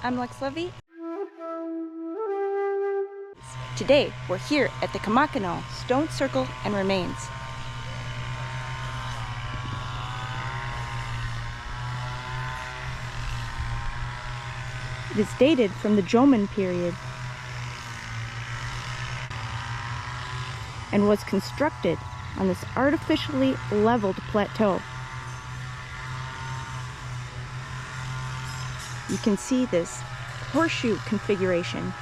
I'm Lex Levy. Today, we're here at the Komakino Stone Circle and Remains. It is dated from the Jomon period and was constructed on this artificially leveled plateau. You can see this horseshoe configuration.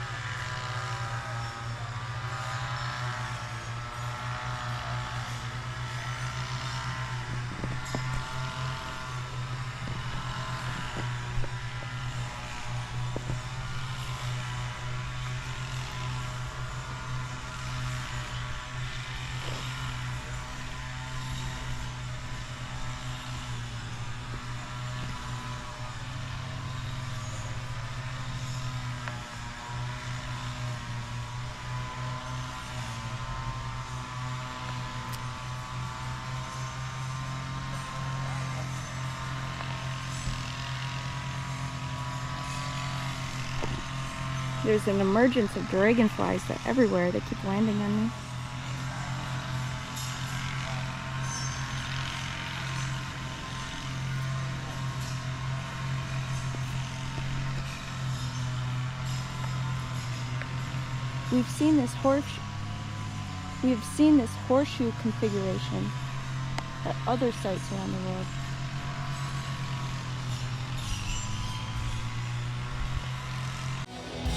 There's an emergence of dragonflies everywhere that keep landing on me. We've seen this horseshoe configuration at other sites around the world.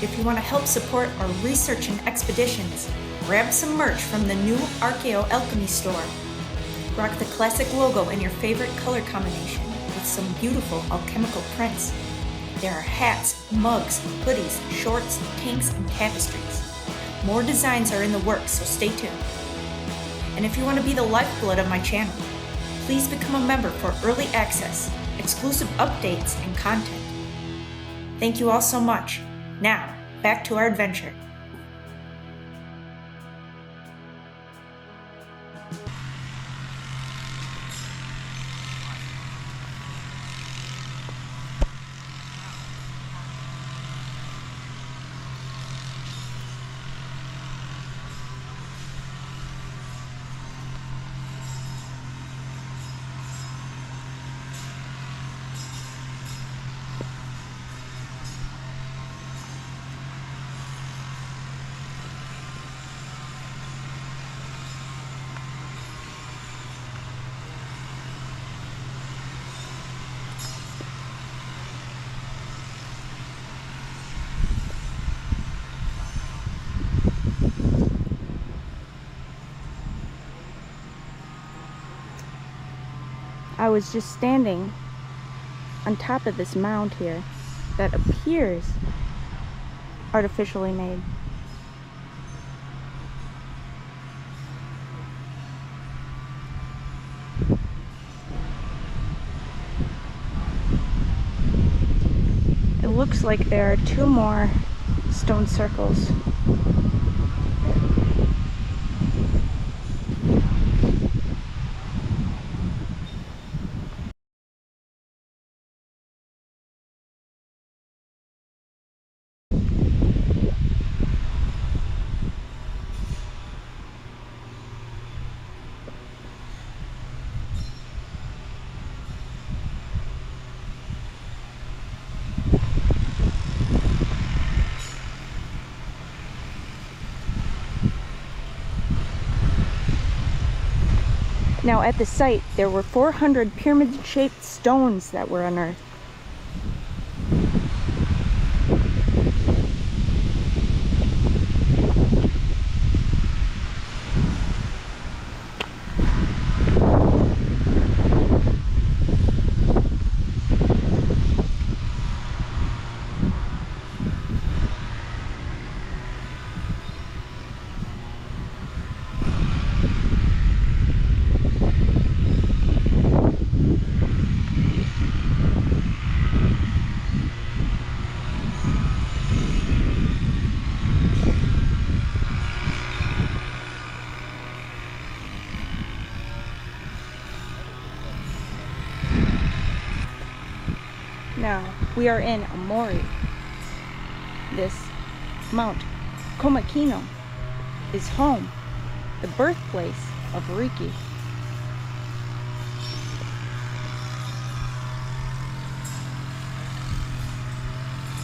If you want to help support our research and expeditions, grab some merch from the new Archaeo.alchemy store. Rock the classic logo in your favorite color combination with some beautiful alchemical prints. There are hats, mugs, hoodies, shorts, tanks, and tapestries. More designs are in the works, so stay tuned. And if you want to be the lifeblood of my channel, please become a member for early access, exclusive updates, and content. Thank you all so much. Now, back to our adventure. I was just standing on top of this mound here that appears artificially made. It looks like there are two more stone circles. Now at the site, there were 400 pyramid-shaped stones that were unearthed. Now, we are in Aomori this Mount Komakino is home, the birthplace of Reiki.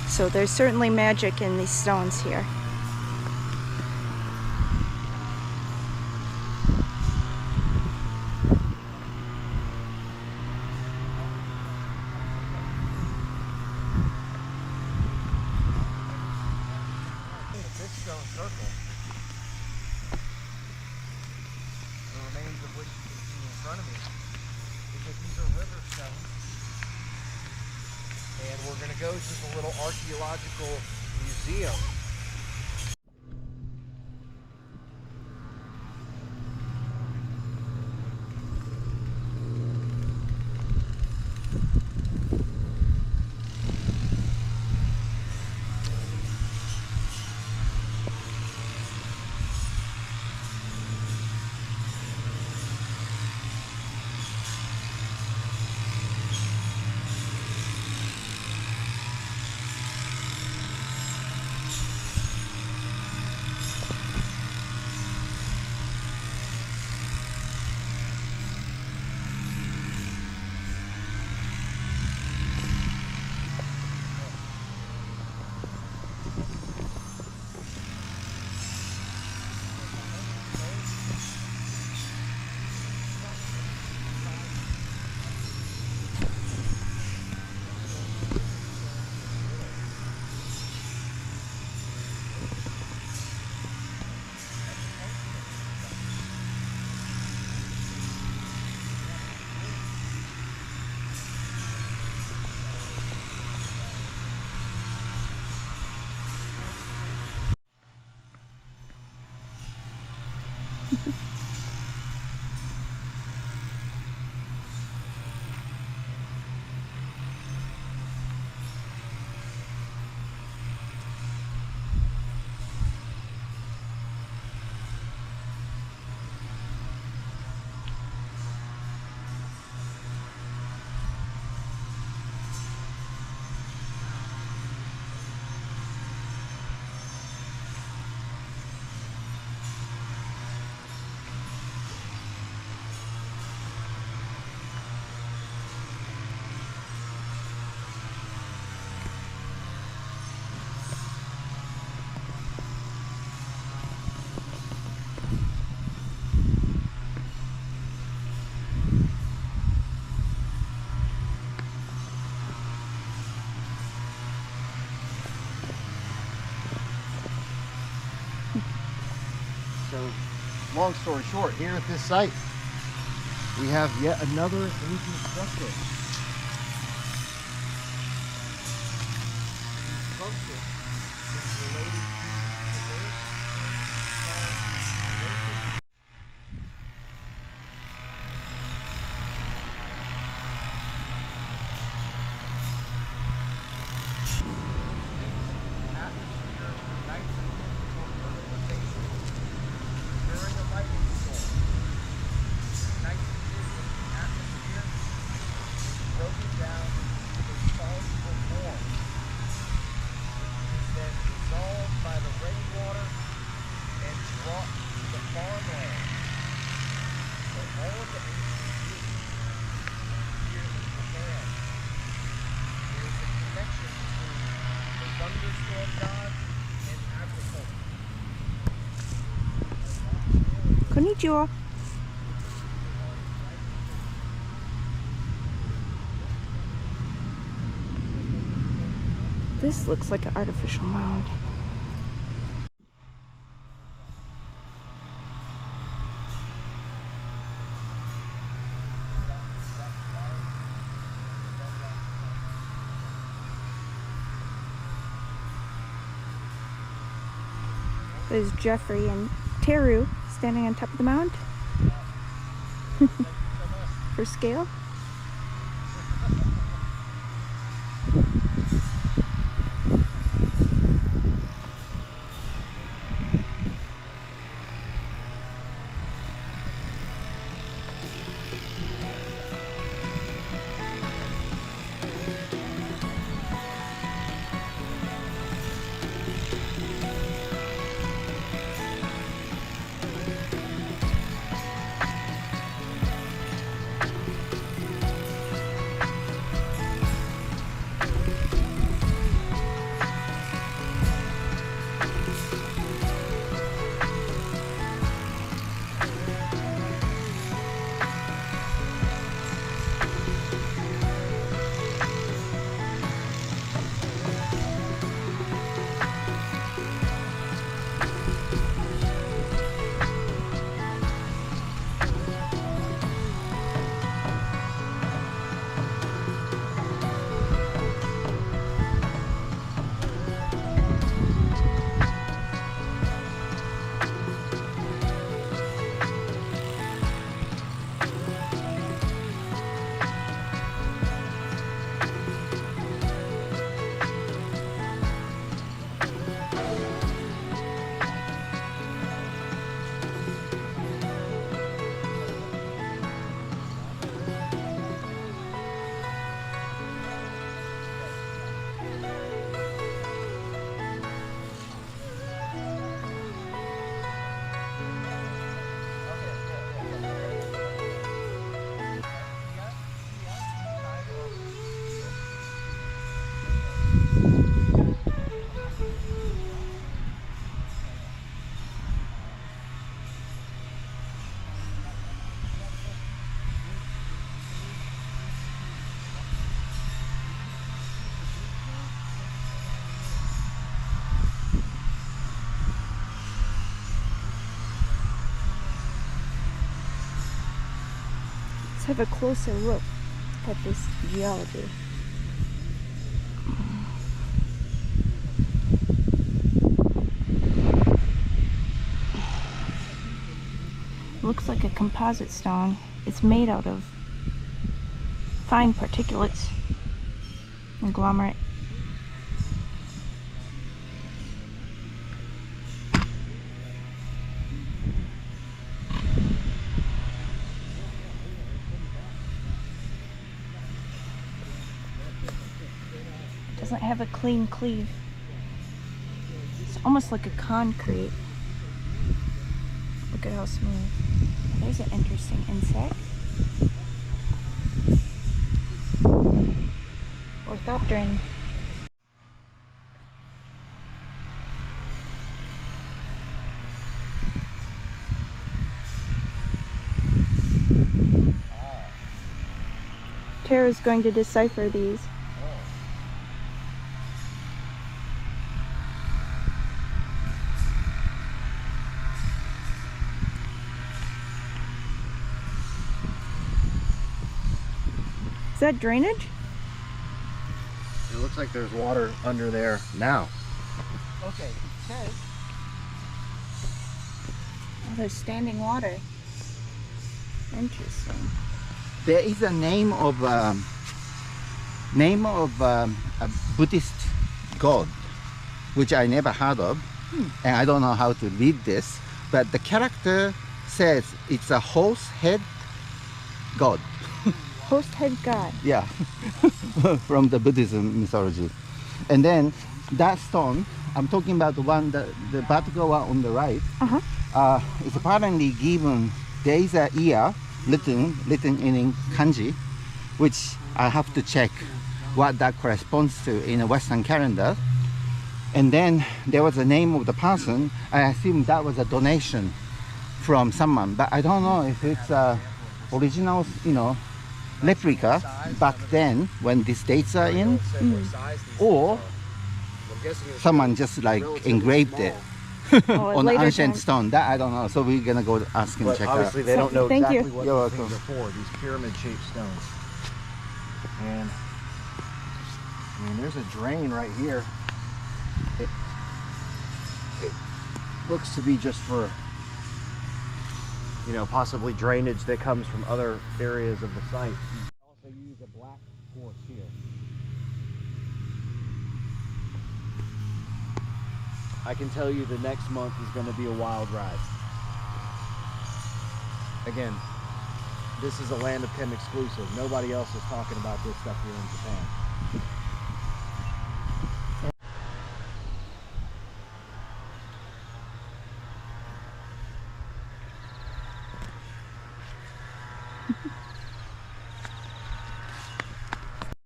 So there's certainly magic in these stones here. This stone circle, the remains of which you can see in front of me, because these are river stones. And we're going to go to the little archaeological museum. So, long story short, here at this site, we have yet another ancient structure. The structure is related to the Konnichiwa. This looks like an artificial mound. There's Geoffrey and Teru standing on top of the mound for scale. have a closer look at this geology. Looks like a composite stone. It's made out of fine particulates, conglomerate. Doesn't have a clean cleave. It's almost like a concrete. Look at how smooth. There's an interesting insect. Orthopteran. Tara's going to decipher these. Is that drainage? It looks like there's water under there now. Okay, it says. Oh, there's standing water. Interesting. There is a name of a Buddhist god, which I never heard of, and I don't know how to read this. But the character says it's a horse head god. Host head god. Yeah, from the Buddhism mythology. And then that stone, I'm talking about the one, the vertical one on the right, is apparently given, there is a year written in kanji, which I have to check what that corresponds to in a Western calendar. And then there was the name of the person. I assume that was a donation from someone, but I don't know if it's a original, you know, replica back then when these dates are in, or someone just like engraved it on an ancient stone. That I don't know. So we're gonna go ask and check Obviously, out. they don't know Thank exactly you. what You're these things welcome. are for. These pyramid-shaped stones. And I mean, there's a drain right here. It looks to be just for, you know, possibly drainage that comes from other areas of the site. Also use a black quartz here. I can tell you the next month is going to be a wild ride. Again, this is a Land of Chem exclusive. Nobody else is talking about this stuff here in Japan.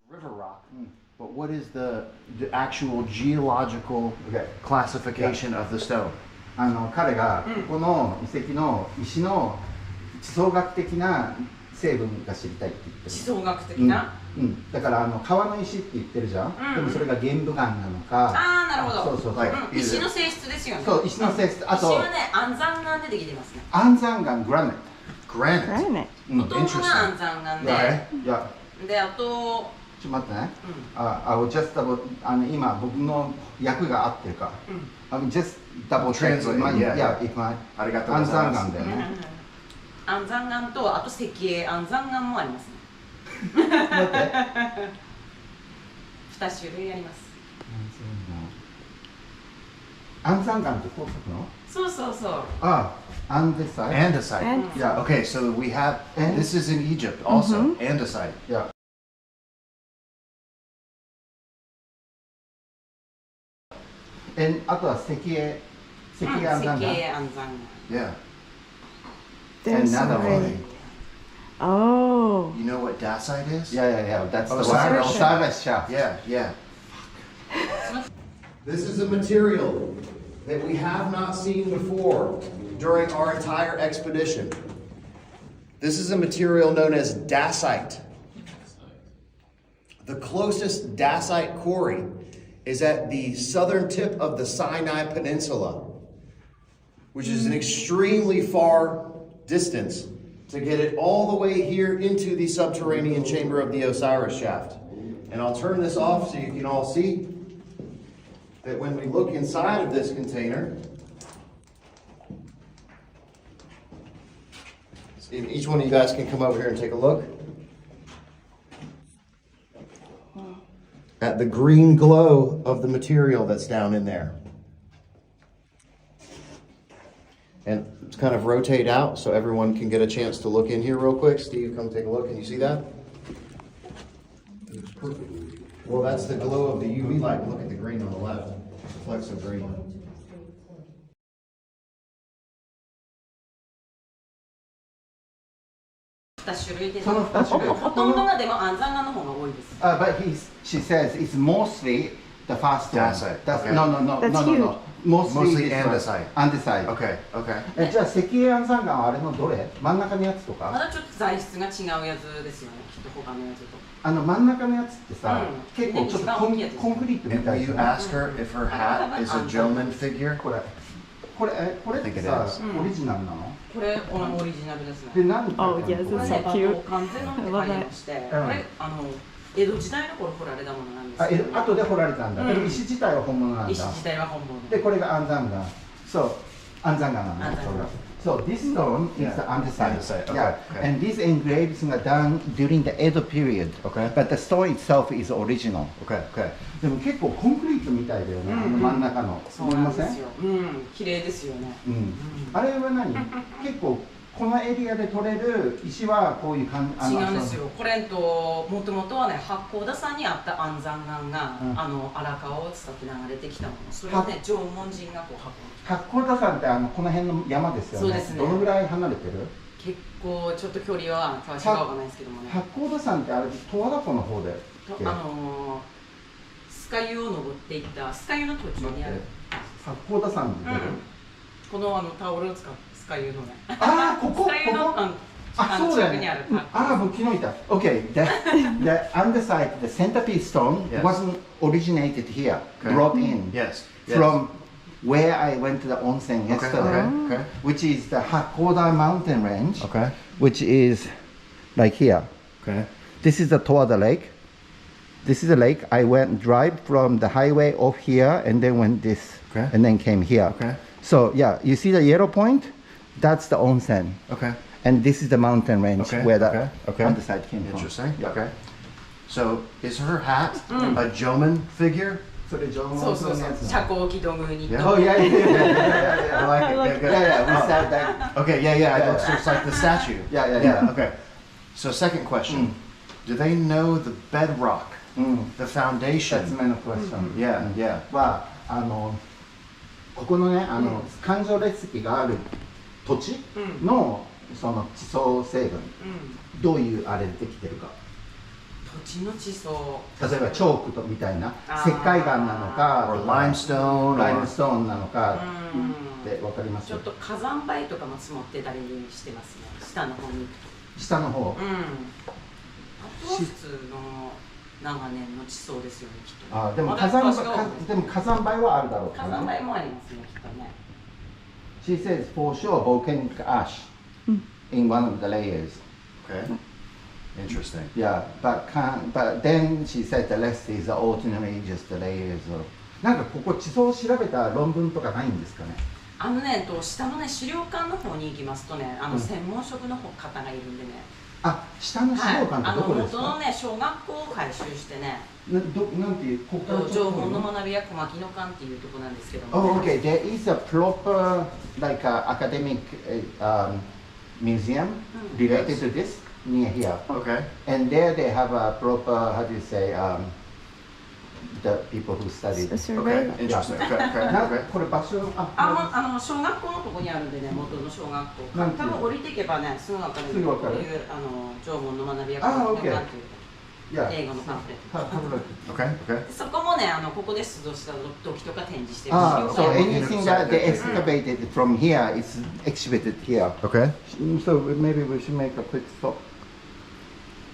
River rock. But what is the actual geological classification of the stone? 彼がこの遺跡の石の地層学的な成分が知りたいって言ってる。地層学的な、だから川の石って言ってるじゃん。でもそれが玄武岩なのか。ああ、なるほど。そうそうそう。石の性質ですよね。そう、石の性質。あと石はね、安山岩でできてますね。安山岩グラネット。Granite. ほとんどが安山岩いや。で、あと、ちょっと待ってね。just double 今僕の訳が合ってるか。just double check. Yeah, if my ありがとうございます。安山岩だよね。安山岩とあと石英安山岩もありますね。待って。2種類あります。安山岩ってこう書くの？そうそうそう。andesite. Andesite. Yeah. Okay, so we have, this is in Egypt also, andesite. Yeah. And あとは石英安山岩。石英安山岩。 Yeah. There's Another some one. red. Oh. You know what dacite is? Yeah. That's Oh, the Sarah one. shaft. Sarah shaft. Yeah. This is a material that we have not seen before during our entire expedition. This is a material known as dacite. The closest dacite quarry is at the southern tip of the Sinai Peninsula, which is an extremely far distance to get it all the way here into the subterranean chamber of the Osiris shaft. And I'll turn this off so you can all see that when we look inside of this container, each one of you guys can come over here and take a look at the green glow of the material that's down in there. And it's kind of rotate out so everyone can get a chance to look in here real quick. Steve, come take a look. Can you see that? It's perfectly. Well, that's the glow of the UV light. Look at the green on the left. Flecks of green. 2種類です。その2種類。ほとんどがでも安山岩の方が多いです。But she says it's mostly the first one. Dacite. That's, Okay. No. That's No. huge. Mostly this one. andesite. Andesite. Okay, okay. じゃあ石英安山岩はあれのどれ？真ん中のやつとか？まだちょっと材質が違うやつですよね。きっと他のやつと。真ん中のやつってさ、うん結構ちょっとコンクリートみ And た will い you じゃない？ ask her if her hat is a Jomon figure? これってさ、オリジナルなの？これオリジナルですね。で何て書 Oh, いてあ yes, るの？ it's これ so ね、cute. 完全のって書いてまして、これ江戸時代の頃掘られたものなんですけど、後で掘られたんだ。でも石自体は本物なんだ。石自体は本物。でこれが安山岩。そう安山岩なの。それが。So this stone is the andesite. Andesite, okay, Yeah, okay. and these engravings are done during the Edo period. Okay. But the stone itself is original. Okay, okay. でも結構コンクリートみたいだよね。真ん中の。そうなんですよ。綺麗ですよね。あれは何？結構このエリアで取れる石はこういう感じ。違うんですよ。これもともとはね、八甲田山にあった安山岩が、荒川を伝って流れてきたもの。それをね、縄文人がこう運んで。八甲田山ってこの辺の山ですよね。そうですね。どのぐらい離れてる？結構ちょっと距離は詳しくはわかんないですけどもね。八甲田山ってあれ十和田湖の方で。スカユを登っていったスカユの途中にある。八甲田山で出る。このタオルを使ってスカユのね。ここ。スカユのそうだよね。僕昨日いた。Okay, the andesite, the centerpiece stone wasn't originated here, brought in from where I went to the onsen yesterday, which is the Hakoda mountain range, which is like here. Okay. This is the Toada Lake. This is a lake. I went drive from the highway off here and then went this and then came here. Okay. So yeah, you see the yellow point? That's the onsen. Okay. And this is the mountain range where the andesite came from. Interesting. Okay. So is her hat a Jomon figure? それ縄文そうそうそう。遮光器土偶に。Oh yeah. I like it. Good, good. Yeah, we said that. Okay, yeah. It looks just like the statue. Yeah. Okay. So second question. Do they know the bedrock, the foundation? That's my question. Yeah. はここのね環状列石がある土地のその地層成分、どういうあれでできてるか。土地の地層。例えばチョークとみたいな石灰岩なのか、or limestone, ライムストーンなのかってわかります？ちょっと火山灰とかも積もってたりしてますね。下の方に行くと。下の方。あとは普通の長年の地層ですよね、きっと。でも火山灰はあるだろうからね。火山灰もありますね、きっとね。She says for sure volcanic ash in one of the layers. Okay. Interesting. Yeah, but then she said the rest is ordinary just the layers of. なんかここ地層を調べた論文とかないんですかね。下のね資料館の方に行きますとね、専門職の方がいるんでね。下の資料館ってどこですか？元のね小学校を改修してね。なんていうここから縄文の学びや小牧野館っていうところなんですけども。Oh, okay. There is a proper like academic museum related to this near here. Okay. And there they have a proper how do you say the people who study. Okay. Interesting. Okay. これ場所小学校のとこにあるんでね、元の小学校。多分降りていけばね、すぐ分かる。こういう縄文の学びや小牧野館っていう。英語のパンフレット。Okay. そこもね、ここで出土した土器とか展示してる。So anything that they excavated from here is exhibited here. Okay. So maybe we should make a quick stop.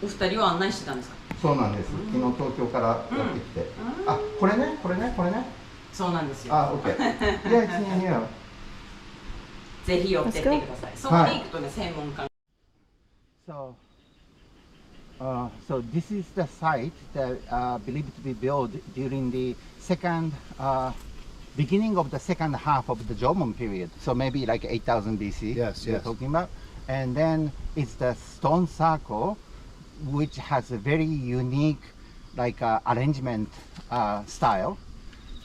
お二人は案内してたんですか？そうなんです。昨日東京からやってきて。これね。そうなんですよ。OK. Yeah, it's near here. ぜひ寄ってってください。そこに行くとね、専門家。So, so this is the site that believed to be built during the beginning of the second half of the Jomon period. So maybe like 8000 BC. Yes, we're yes. talking about. And then it's the stone circle, which has a very unique like arrangement style,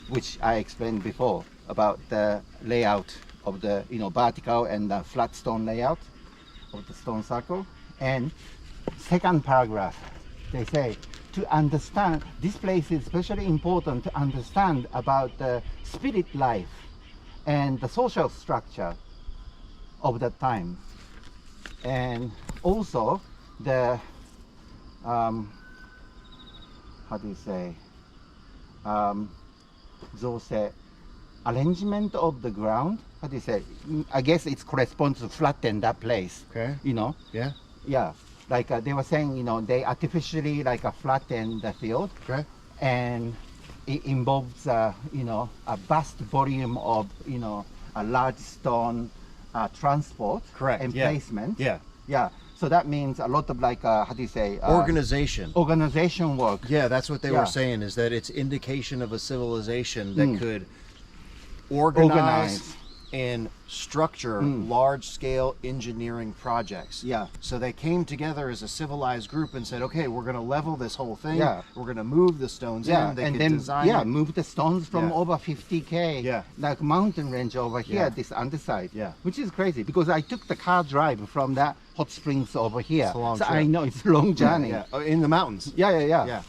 which I explained before about the layout of the vertical and the flat stone layout of the stone circle. And second paragraph, they say, to understand, this place is especially important to understand about the spirit life and the social structure of that time. And also the, how do you say, arrangement of the ground, how do you say, I guess it corresponds to flatten that place. Okay. Yeah. Yeah, like they were saying, they artificially like flatten the field. Okay. And it involves, a vast volume of, a large stone transport. Correct. And Yeah. placement. Yeah. Yeah. So that means a lot of like, how do you say? Organization work. Yeah, that's what they Yeah. were saying, is that it's indication of a civilization that could organize and structure large-scale engineering projects. Yeah. So they came together as a civilized group and said, okay, we're going to level this whole thing. Yeah. We're going to move the stones Yeah, in. They and could then design it. move the stones from Yeah. over 50K, Yeah. like mountain range over here, Yeah. this underside, Yeah. which is crazy because I took the car drive from that hot springs over here, It's a long so trip. I know it's a long journey. Yeah. Oh, in the mountains. Yeah. Yeah.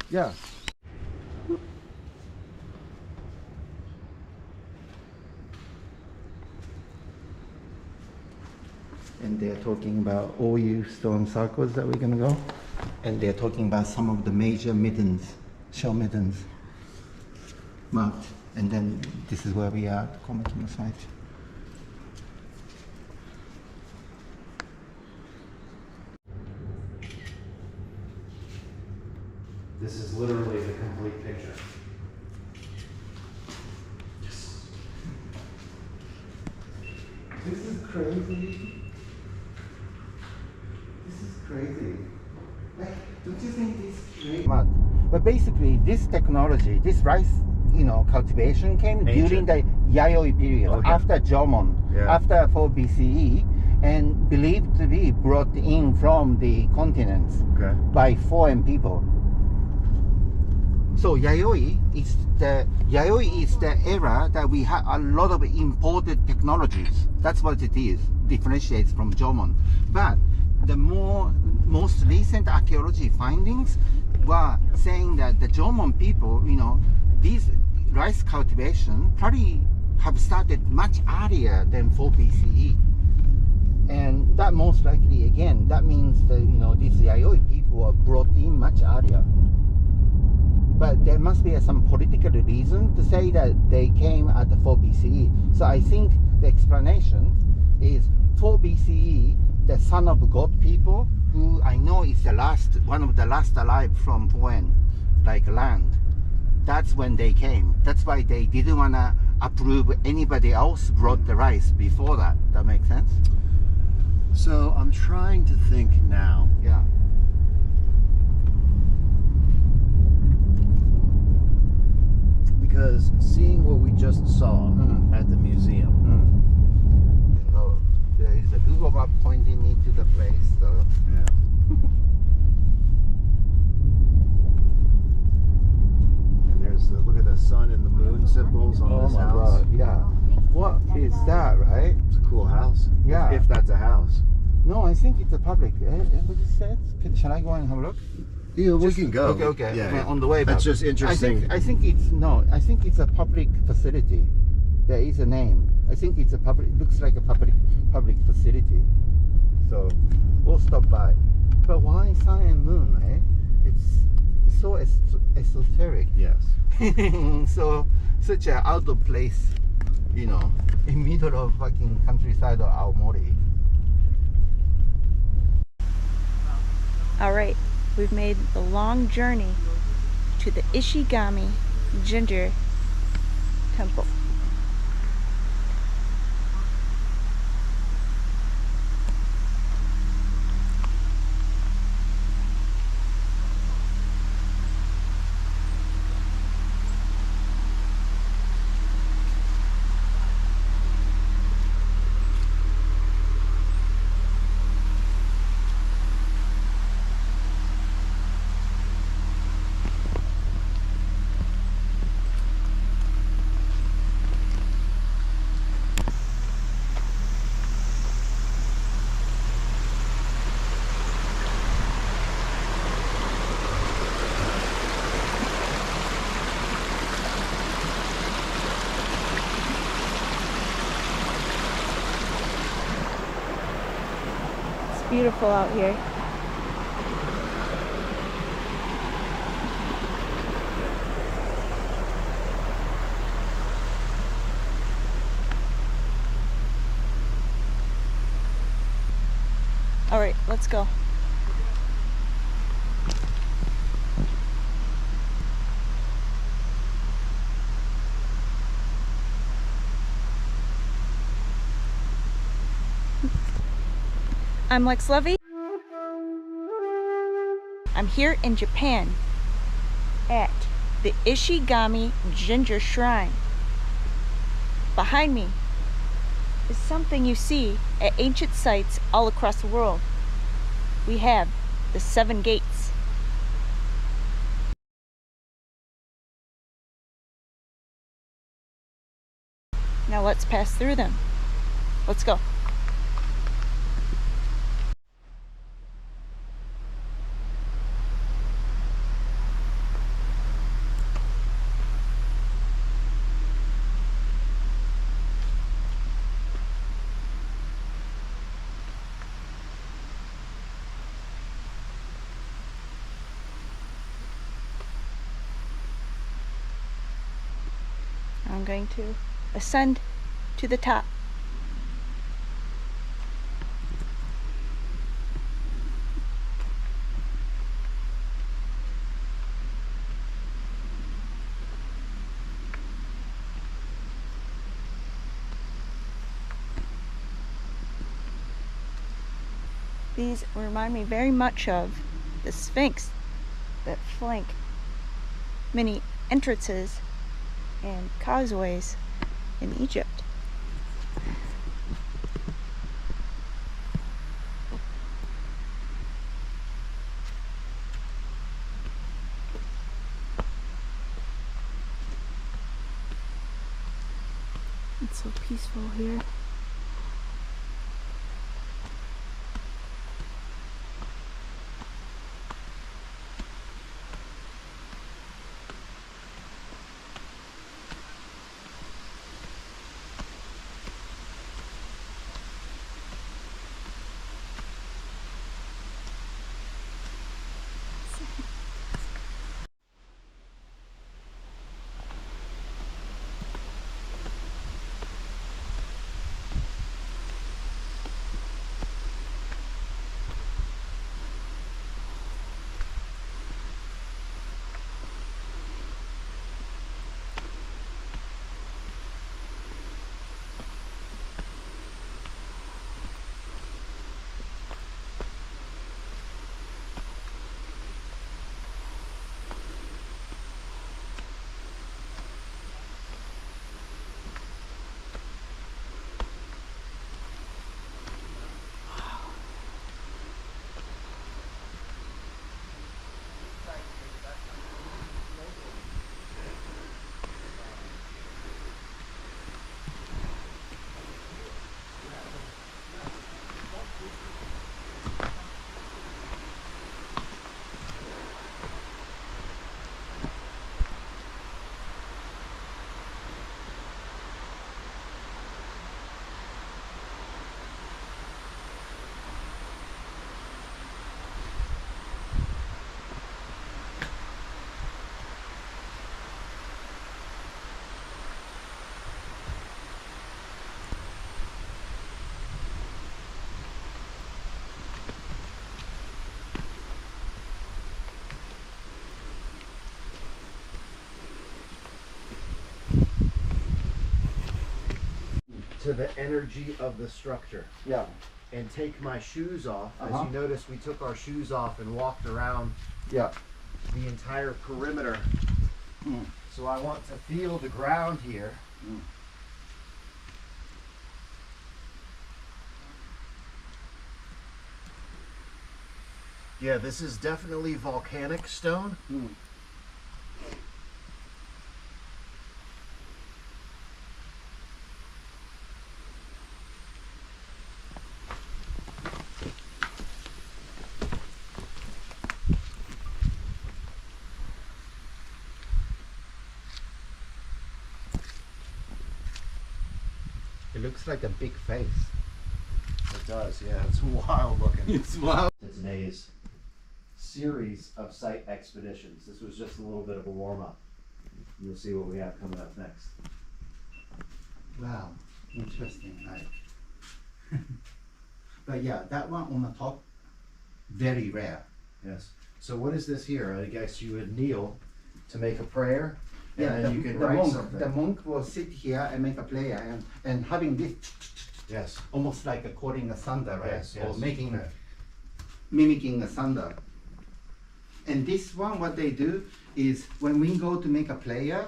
Yeah. And they're talking about Oyu Stone Circles that we're gonna go. And they're talking about some of the major middens, shell middens marked. And then this is where we are at the Komakino site. This is literally the complete picture. This is crazy. This is crazy. Like, don't you think this is crazy? But basically, this technology, this rice, cultivation came during the Yayoi period, Okay. after Jomon, Yeah. after 4 BCE, and believed to be brought in from the continents Okay. by foreign people. So Yayoi is the era that we have a lot of imported technologies. That's what it is, differentiates from Jomon. But the most recent archaeology findings were saying that the Jomon people, these rice cultivation probably have started much earlier than 4 BCE. And that most likely, again, that means that, these Yayoi people were brought in much earlier. But there must be some political reason to say that they came at the 4 BCE. So I think the explanation is 4 BCE, the son of God people, who I know is one of the last alive from Poen, like land. That's when they came. That's why they didn't want to approve anybody else brought the rice before that. That makes sense? So I'm trying to think now. Yeah. Because seeing what we just saw at the museum, So there is a Google map pointing me to the place. So. yeah. And there's look at the sun and the moon symbols on this house. Yeah. What is that, right? It's a cool house. Yeah. If that's a house. No, I think it's a public. What it says? Shall I go and have a look? Yeah, we can go. Okay. Yeah. On the way back. That's just interesting. I think it's a public facility. There is a name. I think it's a public. It looks like a public facility. So we'll stop by. But why sun and moon, right? It's so esoteric. Yes. So such a out of place, in middle of fucking countryside of Aomori. All right, we've made the long journey to the Ishigami Ginger Temple. beautiful out here. All right, let's go. I'm Lex Levy. I'm here in Japan at the Ishigami Ginger Shrine. Behind me is something you see at ancient sites all across the world. We have the 7 gates. Now let's pass through them. Let's go. I'm going to ascend to the top. These remind me very much of the Sphinx that flank many entrances and causeways in Egypt. It's so peaceful here. To the energy of the structure. Yeah. And take my shoes off. As you notice, we took our shoes off and walked around Yeah. the entire perimeter. So I want to feel the ground here. Yeah, this is definitely volcanic stone. It looks like a big face. Like does, yeah. It's wild looking. It's wild. Today's series of site expeditions. This was just a little bit of a warm-up. You'll see what we have coming up next. Wow, interesting, right? But yeah, that one on the top, very rare. Yes. So what is this here? I guess you would kneel to make a prayer, and Yeah, then you can write something. the monk will sit here and make a prayer, and having this Yes. almost like a calling a thunder, right? Yes, Or yes. making, Okay. mimicking a thunder. And this one, what they do is when we go to make a prayer,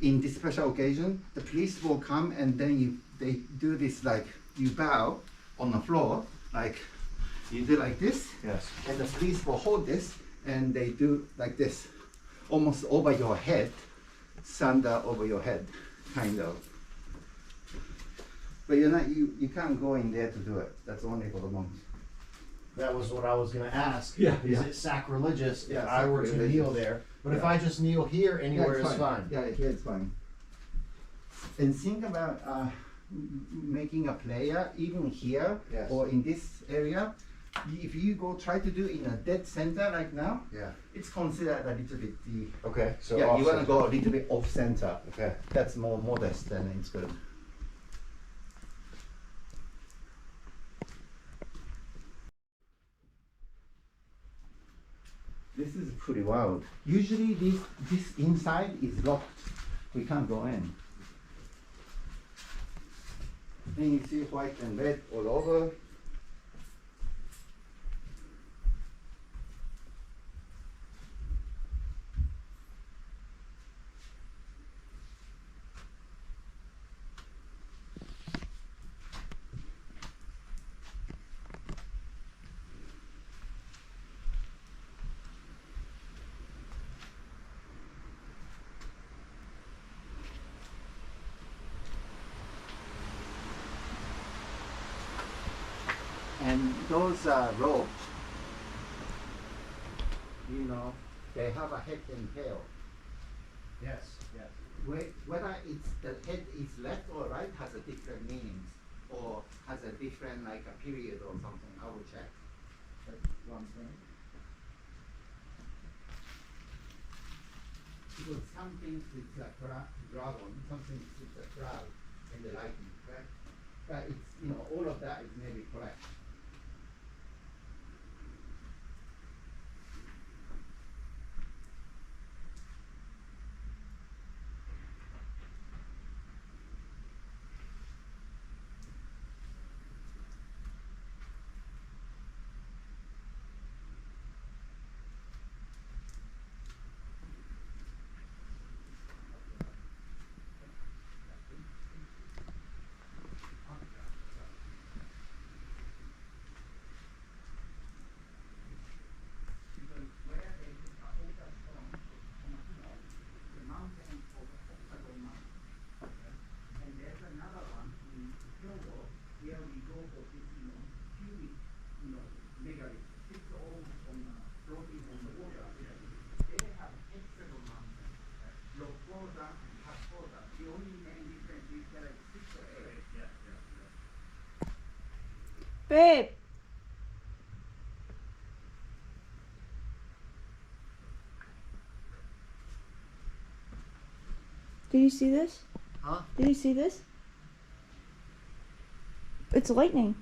in this special occasion, the priest will come and then they do this, like you bow on the floor, like you do like this, Yes. and the priest will hold this and they do like this, almost over your head, thunder over your head, kind of. But you can't go in there to do it. That's only for the monks. That was what I was going to ask. Yeah, Is yeah. it sacrilegious if Yeah, I were to sacrilegious. kneel there? But if Yeah. I just kneel here, anywhere is fine. Yeah, here it's fine. And think about making a prayer even here Yes. or in this area. If you go try to do in a dead center like now, Yeah. it's considered a little bit the Okay. So yeah, you want to offset. go a little bit off center. Okay. That's more modest and it's good. This is pretty wild. Usually this inside is locked. We can't go in. Then you see white and red all over. And those ropes, they have a head and tail. Yes. Yes. Whether it's the head is left or right has a different meanings, or has a different like a period or something. I will check. That's one thing. Because some things with the dragon, some things with the cloud and the lightning, right? But it's all of that is maybe correct. Babe. Did you see this? Huh? Did you see this? It's lightning.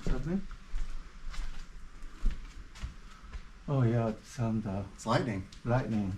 Something? Oh yeah, some It's lightning. lightning.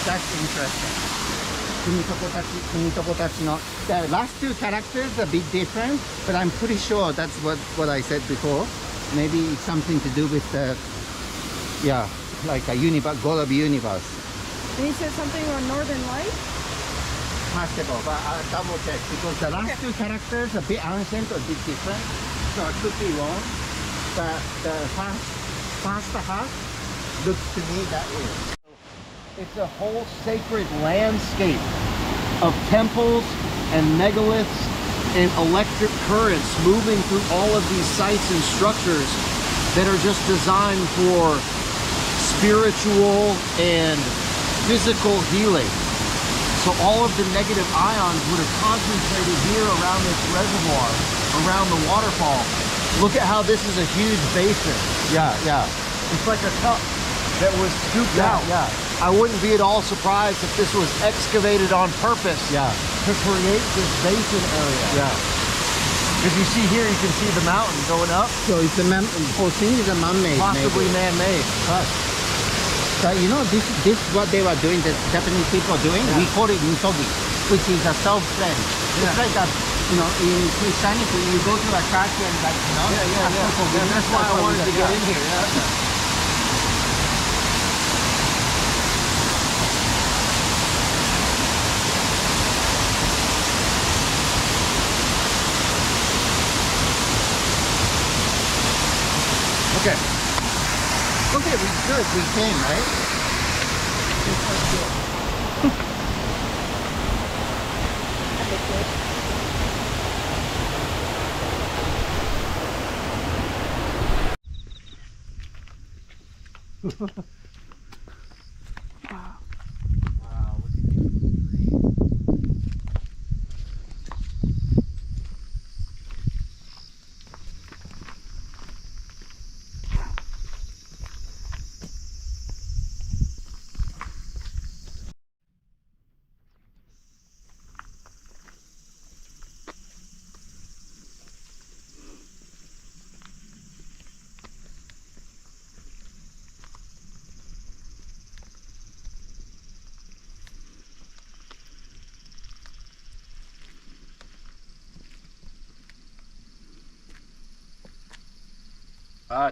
That's interesting. Kumitokotachi no. The last two characters are a bit different, but I'm pretty sure that's what I said before. Maybe it's something to do with the, yeah, like a universe, God of universe. And he said something about Northern Light? Possible, but I'll double check because the last two characters are a bit ancient or a bit different, so I could be wrong. But the first half looks to me that way. It's a whole sacred landscape of temples and megaliths and electric currents moving through all of these sites and structures that are just designed for spiritual and physical healing. So all of the negative ions would have concentrated here around this reservoir, around the waterfall. Look at how this is a huge basin. Yeah, yeah. It's like a cup that was scooped out. Yeah. I wouldn't be at all surprised if this was excavated on purpose to create this basin area. Yeah. If you see here, you can see the mountain going up. So it's a whole thing is a man-made. Possibly maybe. man-made. So you know, this what they were doing, the Japanese people are doing, we call it misogi, which is a self-cleanse. It's like a, you know, in Christianity, you go to a church and like, you know, And that's why I wanted to get in here. Okay. Okay, we good. We came, right?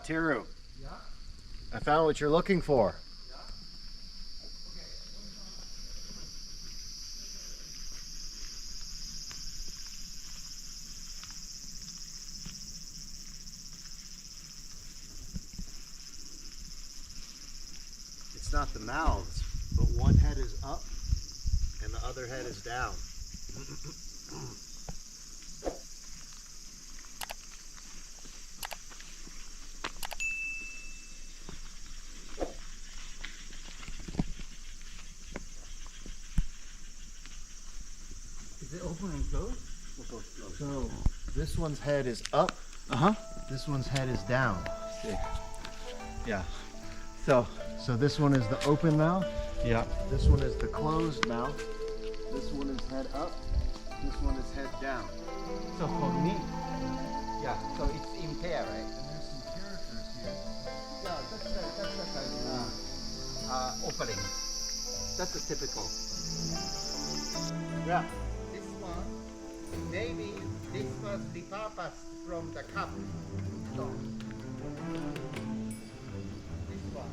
Teru. Yeah? I found what you're looking for. Yeah? Okay. It's not the mouths, but one head is up and the other head is down. Is it open and closed? So this one's head is up. This one's head is down. Yeah. So this one is the open mouth. yeah. This one is the closed mouth. This one is head up. This one is head down. So for me, yeah. So it's in pair, right? And there's some characters here. Yeah, that's opening. That's a typical. Yeah. This one, maybe this one was repurposed from the cup stone. This one.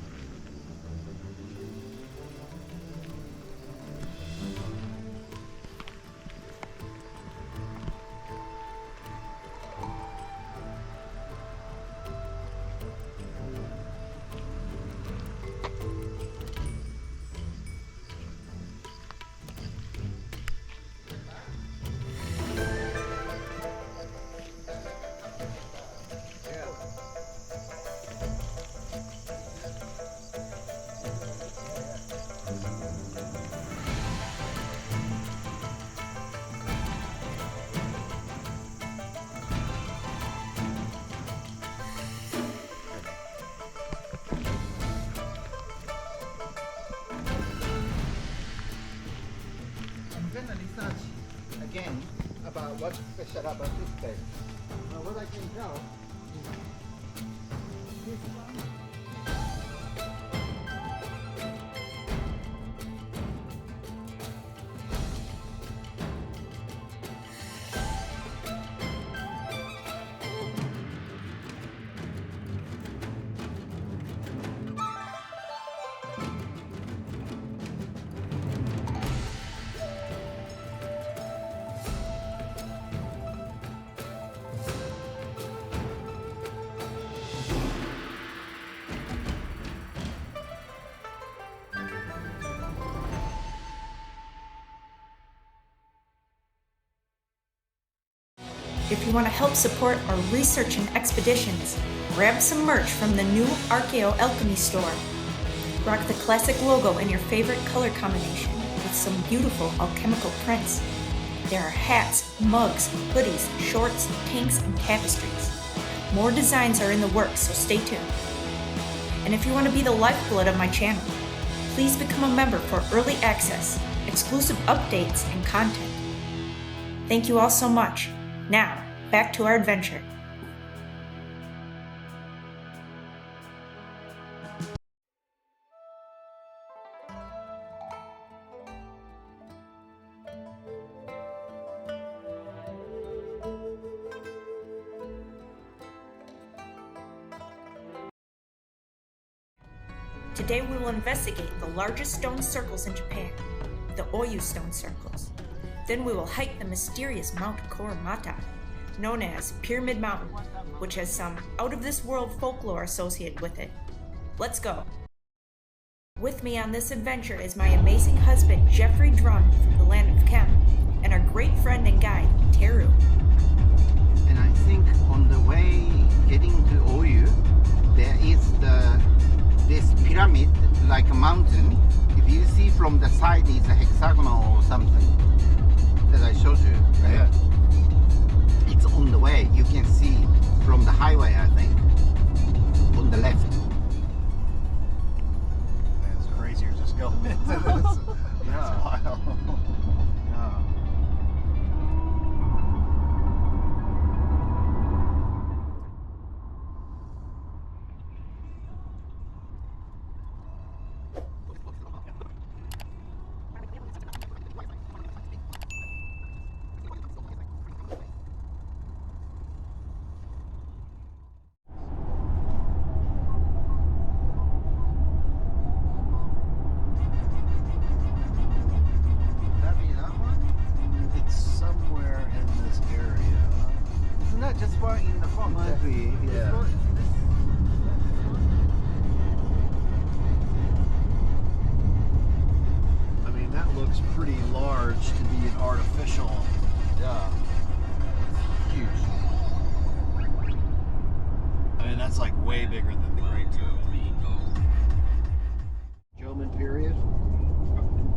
I'm gonna research again about what's special about this place. What I can tell is this one. If you want to help support our research and expeditions, grab some merch from the new Archaeo.alchemy store. Rock the classic logo in your favorite color combination with some beautiful alchemical prints. There are hats, mugs, hoodies, shorts, tanks, and tapestries. More designs are in the works, so stay tuned. And if you want to be the lifeblood of my channel, please become a member for early access, exclusive updates, and content. Thank you all so much. Now, back to our adventure. Today we will investigate the largest stone circles in Japan, the Oyu Stone Circles. Then we will hike the mysterious Mount Kuromata, known as Pyramid Mountain, which has some out-of-this-world folklore associated with it. Let's go! With me on this adventure is my amazing husband, Geoffrey Drumm, from the land of Kem, and our great friend and guide, Teru. And I think on the way getting to Oyu, there is this pyramid, like a mountain. If you see from the side, it's a hexagonal or something that I showed you, right? Yeah. It's on the way. You can see from the highway, I think, on the left. It's crazy. You're just going into this. Yeah. Wild. Yeah. Just one in the front. Might be, yeah. I mean, that looks pretty large to be an artificial. Yeah. It's huge. I mean, that's like way bigger than the Great Jomon period.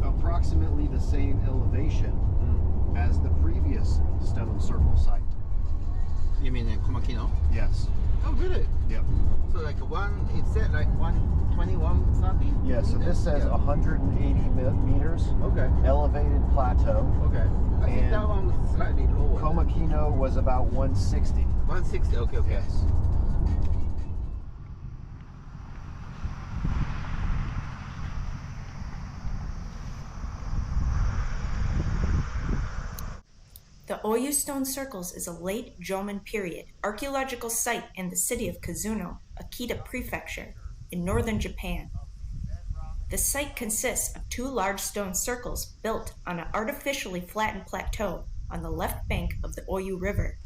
Approximately the same elevation as the previous stone circle site. You mean in Komakino? Yes. Oh, really? Yep. So like it said like 120, 130? Yeah, so this says 180 meters. Okay. Elevated plateau. Okay. I think that one was slightly lower. Komakino was about 160. 160, okay, okay. Yes. The Oyu Stone Circles is a late Jomon period archaeological site in the city of Kazuno, Akita Prefecture, in northern Japan. The site consists of two large stone circles built on an artificially flattened plateau on the left bank of the Oyu River.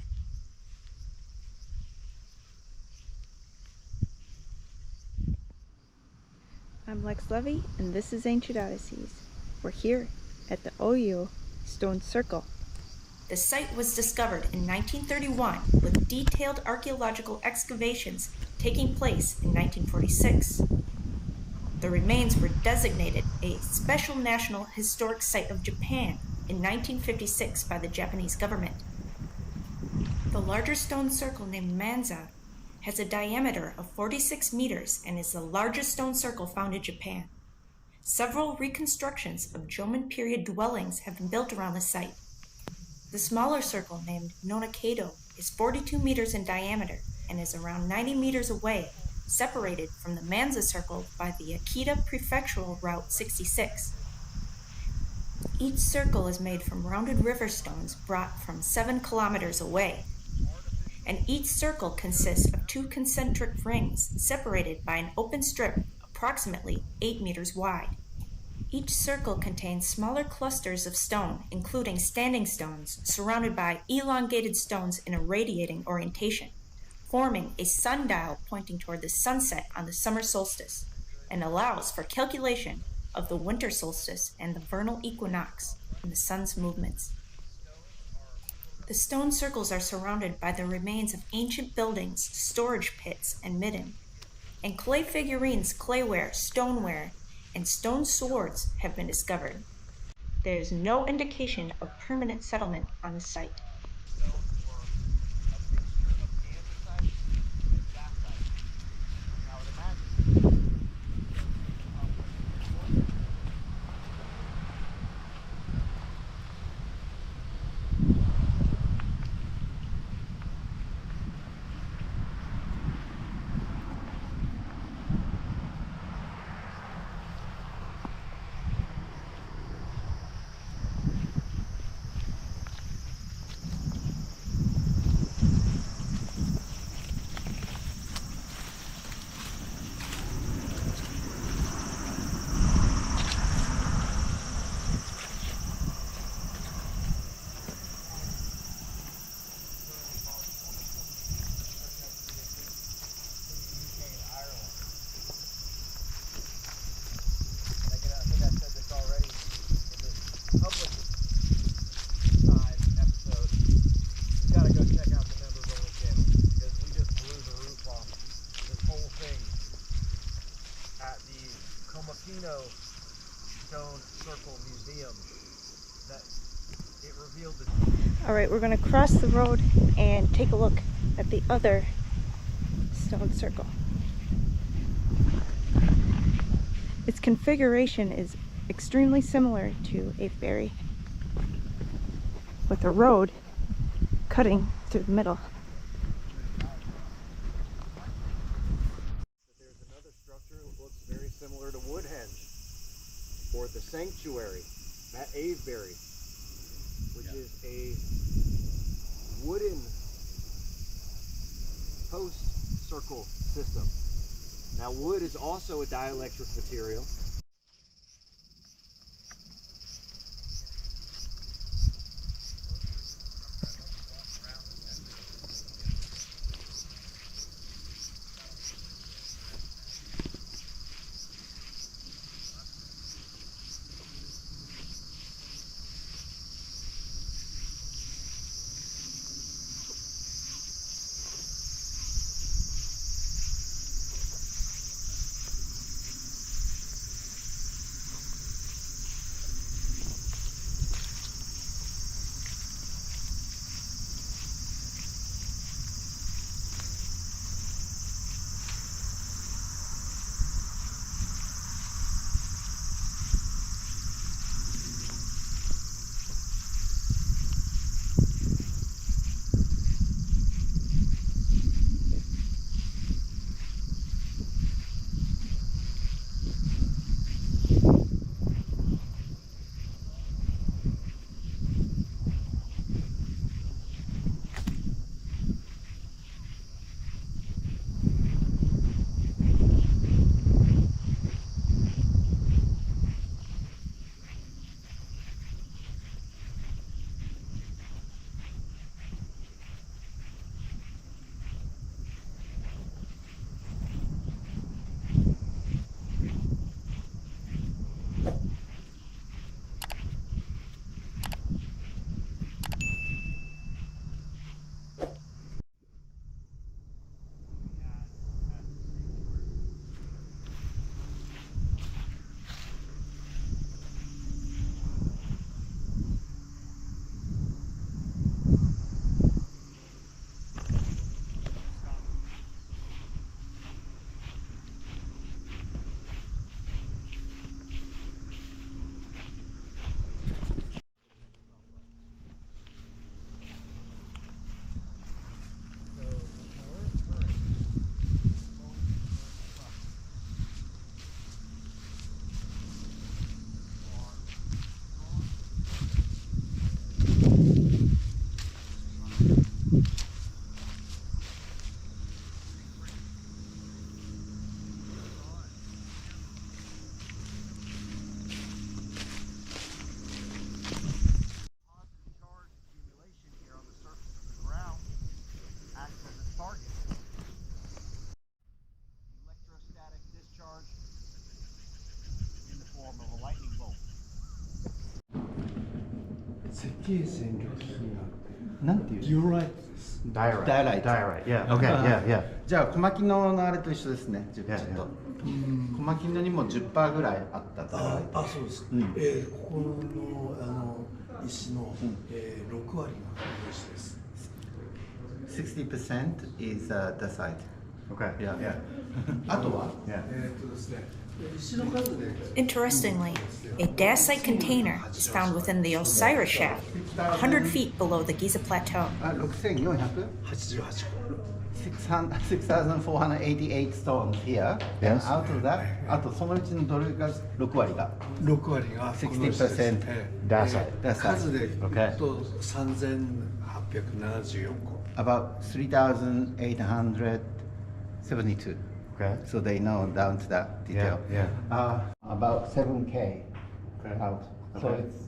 I'm Lex Levy, and this is Ancient Odysseys. We're here at the Oyu Stone Circle. The site was discovered in 1931 with detailed archaeological excavations taking place in 1946. The remains were designated a Special National Historic Site of Japan in 1956 by the Japanese government. The larger stone circle named Manza has a diameter of 46 meters and is the largest stone circle found in Japan. Several reconstructions of Jomon period dwellings have been built around the site. The smaller circle named Nonakado is 42 meters in diameter and is around 90 meters away, separated from the Manza circle by the Akita Prefectural Route 66. Each circle is made from rounded river stones brought from 7 kilometers away, and each circle consists of 2 concentric rings separated by an open strip approximately 8 meters wide. Each circle contains smaller clusters of stone, including standing stones, surrounded by elongated stones in a radiating orientation, forming a sundial pointing toward the sunset on the summer solstice, and allows for calculation of the winter solstice and the vernal equinox and the sun's movements. The stone circles are surrounded by the remains of ancient buildings, storage pits, and midden, and clay figurines, clayware, stoneware, and stone swords have been discovered. There is no indication of permanent settlement on the site. Komakino Stone Circle Museum that it revealed the... All right, we're going to cross the road and take a look at the other stone circle. Its configuration is extremely similar to a ferry, with a road cutting through the middle. There's another structure that looks very similar to Woodhenge, or the sanctuary at Avebury, which is a wooden post circle system. Now, wood is also a dielectric material. なんていう？ Diorite. Diorite. Yeah. Okay. Yeah. じゃあ小牧野のあれと一緒ですね。ちょっと。小牧野にも 10% ぐらいあったダイライト。あ、そうです。ここの石の6割がこの石です。60% is dacite. Okay. Yeah. あとは？ですね。石の数で。Interestingly, a dacite container is found within the Osiris shaft, 100 feet below the Giza Plateau. 6400? 88個。 6,488 stones here. And out of that, あとそのうちのどれが6割が6割が60% Dacite. 数でOkay. 3874個。 about 3,872. Okay. So they know down to that detail. Yeah. About 7K Okay. out. So Okay. it's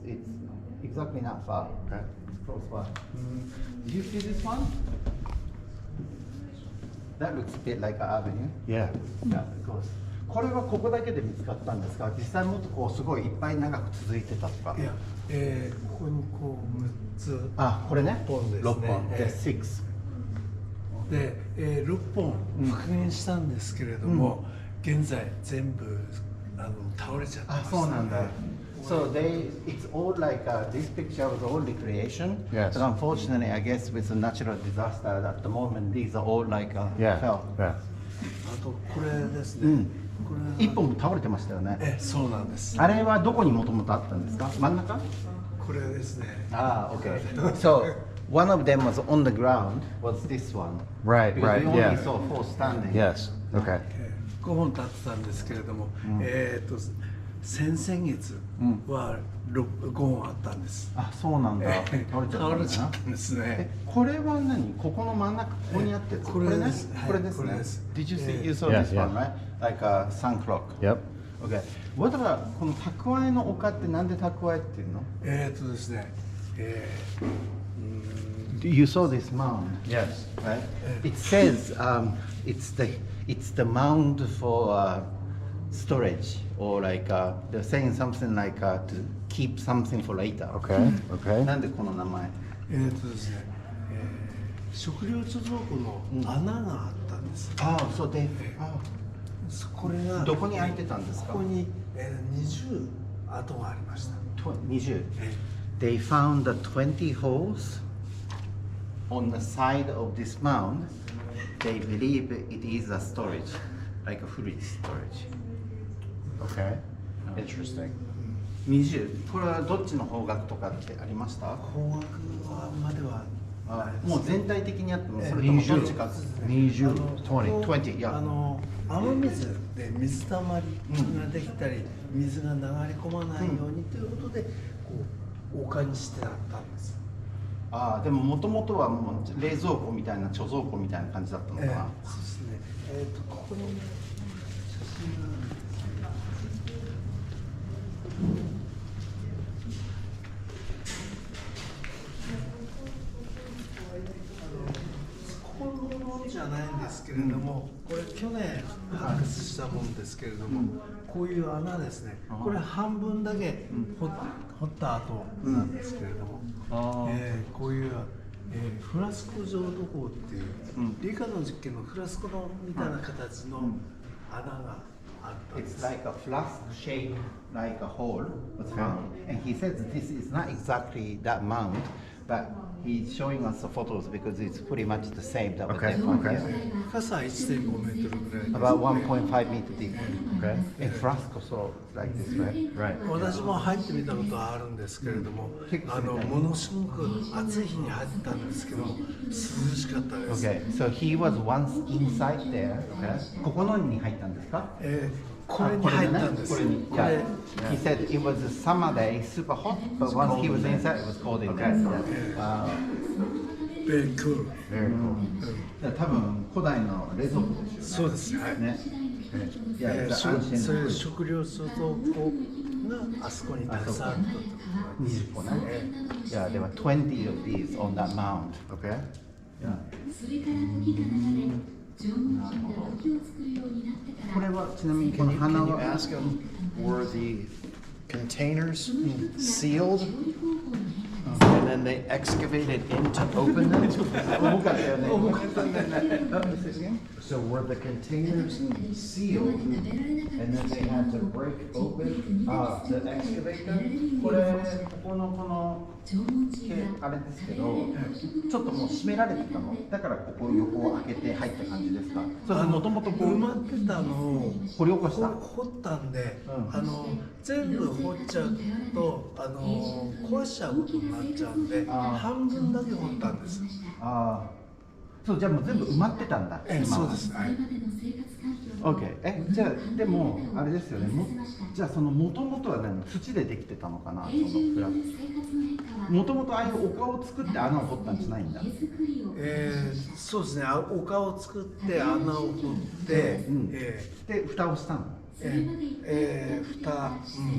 exactly not far. Okay. It's close by. Did you see this one? That looks a bit like an avenue. Yeah. Yeah, of course. これはここだけで見つかったんですか？実際もっとこうすごいいっぱい長く続いてたとか。いや、ここにこう6つ。あ、これね。6本ですね。 6本。で、6。で、6本復元したんですけれども、現在全部倒れちゃってます。あ、そうなんだ。So it's all like this picture was all recreation. Yes. But unfortunately, I guess with the natural disaster at the moment, these are all like Yeah. fell. Yeah. あとこれですね。これ一本倒れてましたよね。そうなんです。あれはどこにもともとあったんですか？真ん中？これですね。Ah, okay. So one of them was on the ground. Was this one? Right. Because Right. we only Yeah. saw 4 standing. Yes. Okay. 5本立ってたんですけれども、先々月は5本あったんです。あ、そうなんだ。倒れちゃった倒んだなれちゃったんですね。これは何？ここの真ん中ここにあってこれね。ですこれですねこれです。 Did you see? You saw Yeah, this one, yeah. right? Like a sun clock. Yep. Okay. What about この蓄えの丘ってなんで蓄えっていうの？ですね。You saw this mound, Yes. right? It says it's the mound for storage, or like they're saying something like to keep something for later. Okay. Okay. なんでこの名前？ですね。食料貯蔵庫の穴があったんです。そうで、これがどこに開いてたんですか？ここに20跡がありました。 20. They found the 20 holes on the side of this mound. They believe it is a storage, like a fruit storage. Okay. Interesting. 20. これはどっちの方角とかってありました？方角まではもう全体的にあってもそれともどっちか。20. 20. Yeah. 雨水で水たまりができたり、水が流れ込まないようにということで、こう丘にしてあったんです。でももともとはもう冷蔵庫みたいな貯蔵庫みたいな感じだったのかな。そうですね。ここに写真が。ここのものじゃないんですけれども、これ去年発掘したものですけれども、こういう穴ですね。これ半分だけ掘った後なんですけれども、こういうフラスコ状土工っていう、理科の実験のフラスコのみたいな形の穴があったんです。 It's like a flask shape, like a hole was found, and he says this is not exactly that mound, but he's showing us the photos because it's pretty much the same that Okay, they found okay. here. 深さ 1.5 メートルぐらいです。 About 1.5 meter deep. Okay. And flask also like this, right? Right. 私も入ってみたことはあるんですけれども、ものすごく暑い日に入ったんですけども、涼しかったです。 Okay, so he was once inside there. Okay. ここのに入ったんですか？これに入ったんです。これに。これ Yeah. He said it was a summer day, super hot, but once he was inside, it was cold in there. Very cool. Very cool. 多分古代の冷蔵庫ですよね。そうです。はい。ね。いや、そういう食料貯蔵庫があそこにたくさんあったと。 20個ね。Yeah, there were 20 of these on that mound. Okay. Yeah. これはちなみにこの Can 花 you は ask him, were the containers sealed? and then they excavated in to open them? So were the containers sealed and then they had to break open the excavator? これここのこのあれですけど、ちょっともう閉められてたの。だからここ横を開けて入った感じですか。それもともとこう埋まってたのを掘り起こした。掘ったんで、全部掘っちゃうと壊しちゃうことになっちゃうんで、半分だけ掘ったんです。ああ、そうじゃあもう全部埋まってたんだ。そうです。はい。OK。じゃあでもあれですよね。じゃあその元々は何？土でできてたのかな？そのフラット。もともとああいう丘を作って穴を掘ったんじゃないんだ。そうですね。丘を作って穴を掘って、で蓋をしたの。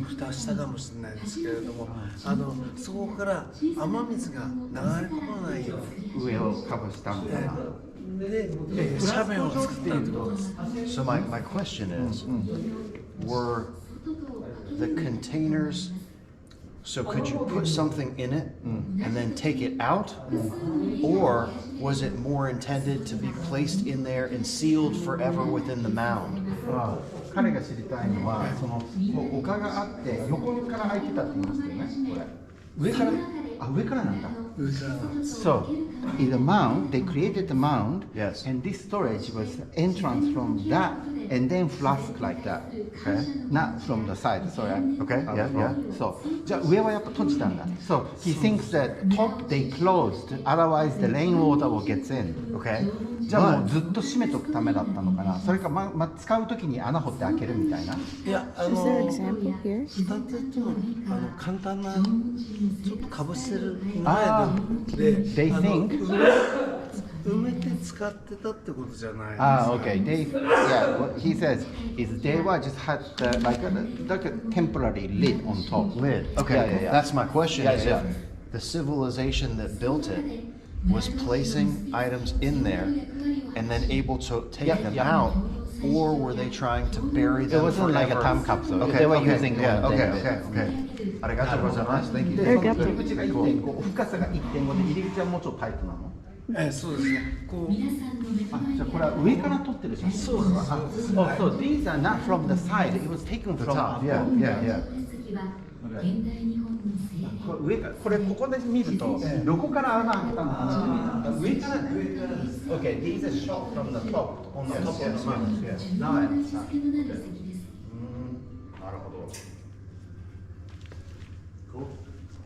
蓋したかもしれないですけれども、そこから雨水が流れ込まないように上をカバーしたんだな。で、斜面を作ったってことです。So my question is, were the containers, so could you put something in it and then take it out? Or was it more intended to be placed in there and sealed forever within the mound? 彼が知りたいのは、その丘があって横から開いてたって言いましたよね。これ上から上からなんだ。So in the mound, they created the mound, Yes. and this storage was entrance from that, and then flask like that. Okay, not from the side. Sorry. Okay, yeah. So じゃあ上はやっぱ閉じたんだ。So he thinks that top they closed, otherwise the rainwater will get in. Okay. じゃあもうずっと閉めとくためだったのかな。それか使うときに穴掘って開けるみたいな。いや、二つと簡単なちょっとかぶせる前で、They think 埋めて使ってたってことじゃないです。Okay. What he says is they were just had like a temporary lid on top. Lid. Okay, Yeah. that's my question. Is Yeah. if the civilization that built it was placing items in there and then able to take them out, or were they trying to bury them It wasn't forever? like a time capsule. Okay, They were okay, using yeah, all of them. okay. ありがとうございます。Thank you. で、その入り口が 1.5、深さが 1.5 で入り口はもうちょっとタイトなの。そうですね。こうじゃあこれは上から撮ってる写真。そうです。So these are not from the side. It was taken The from top. up. Yeah. 上からこれここで見るとどこから穴開けたのかな。上からね。Okay, these are shot from the top. On the top of the mountain. Now I understand. なるほど。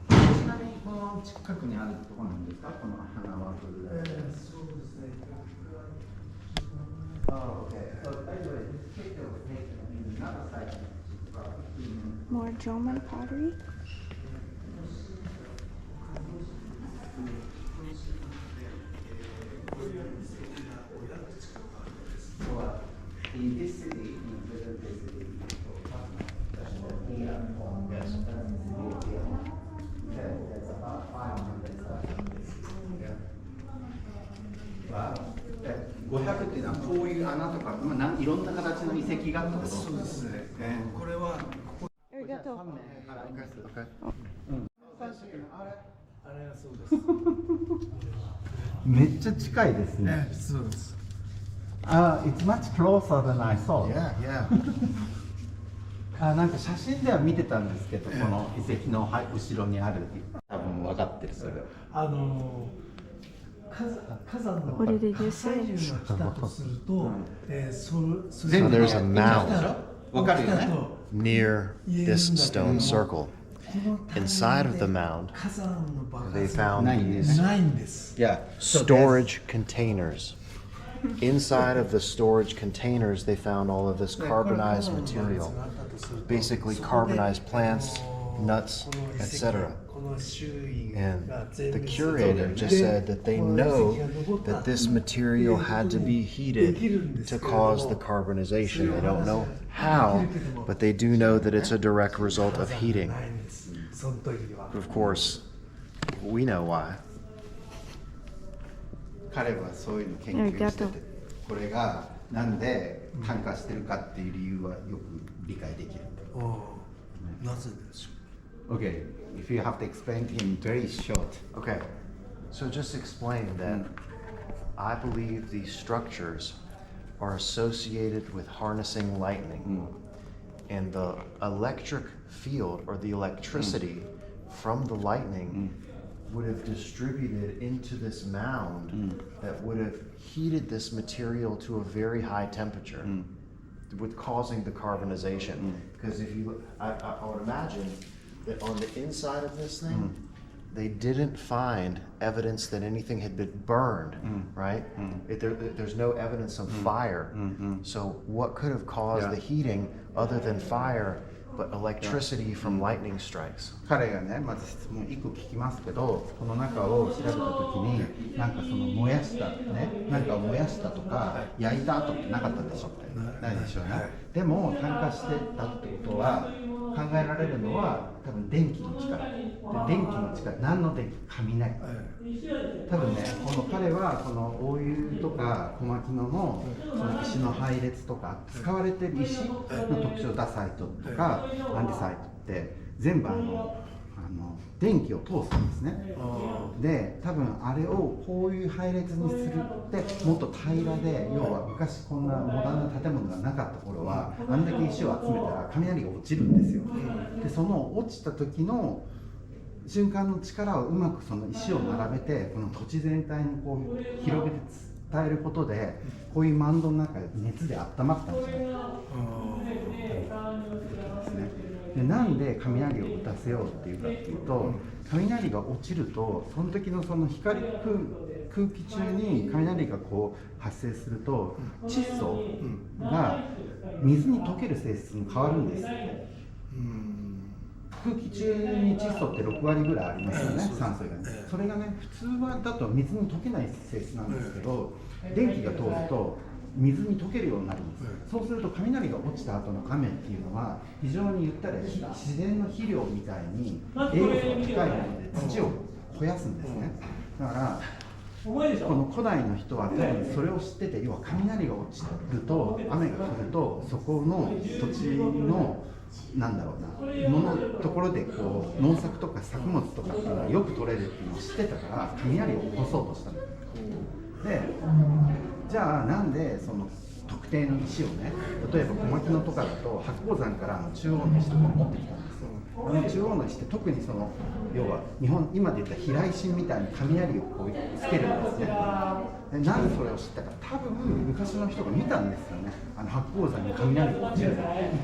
ちなみにこの近くにあるところなんですか、この花は。そうですね。Okay. So anyway, this picture was taken in another site. More Jomon pottery. So in this city, in present day city, here, there's about 500,000. Wow. 500っていうのはこういう穴とか、いろんな形の遺跡があったこと。そうですね。これはありがとう。あれがそうです。めっちゃ近いですね。そうです。It's much closer than I thought. Yeah. なんか写真では見てたんですけど、この遺跡の後ろにある、多分分かってるそれ。火山の What did they just say? 火山が来たとすると、So there's a mound 分かるよね。 near this stone circle. Inside of the mound, 火山の爆 they 発が found ないんです these ないんです。Yeah. storage containers. Inside of the storage containers, they found all of this carbonized material, basically carbonized plants, nuts, etc. And the curator just said that they know that this material had to be heated to cause the carbonization. They don't know how, but they do know that it's a direct result of heating. その時は Of course, we know why. 彼はそういうの研究してて、これがなんで炭化してるかっていう理由はよく理解できる。なぜでしょ Okay, if you have to explain to him very short. Okay, so just explain that I believe these structures are associated with harnessing lightning, and the electric field or the electricity from the lightning would have distributed into this mound that would have heated this material to a very high temperature, with causing the carbonization. Because if you look, I would imagine that on the inside of this thing, they didn't find evidence that anything had been burned, right? There's no evidence of fire. So what could have caused the heating other than fire, but electricity from lightning strikes? 彼がね、まず質問1個聞きますけど、この中を調べたときに、なんかその燃やしたね、何かを燃やしたとか、焼いた後ってなかったでしょって、ないでしょうね。でも炭化してたってことは、考えられるのは多分電気の力。で、電気の力、何の電気？雷。多分ね、この彼はこの大湯とか小牧野のその石の配列とか使われてる石の特徴、ダサイトとかアンデサイトって全部電気を通すんですね。で、多分あれをこういう配列にするってもっと平らで、要は昔こんなモダンな建物がなかった頃はあんだけ石を集めたら雷が落ちるんですよ。で、その落ちた時の瞬間の力をうまくその石を並べてこの土地全体にこう広げて伝えることで、こういうマウンドの中で熱で温まったんじゃないかですね。で、なんで雷を打たせようっていうかっていうと、雷が落ちるとその時のその空気中に雷がこう発生すると窒素が水に溶ける性質に変わるんです。空気中に窒素って6割ぐらいありますよね、酸素以外に。それがね、普通はだと水に溶けない性質なんですけど、電気が通ると水に溶けるようになるんです。そうすると雷が落ちた後の雨っていうのは非常に言ったら自然の肥料みたいに栄養素が高いもので土を肥やすんですね。だからこの古代の人は多分それを知ってて、要は雷が落ちると雨が降るとそこの土地のなんだろうな、ところでこう農作とか作物とかっていうのがよく取れるっていうのを知ってたから雷を起こそうとしたんです。で、じゃあなんでその特定の石をね、例えば小牧野とかだと八甲山から中央の石とかを持ってきたんですよ。中央の石って特にその要は今で言った飛来神みたいに雷をこうつけるんですね。で、なんでそれを知ったか、多分昔の人が見たんですよね。八甲山に雷が落ちる。行っ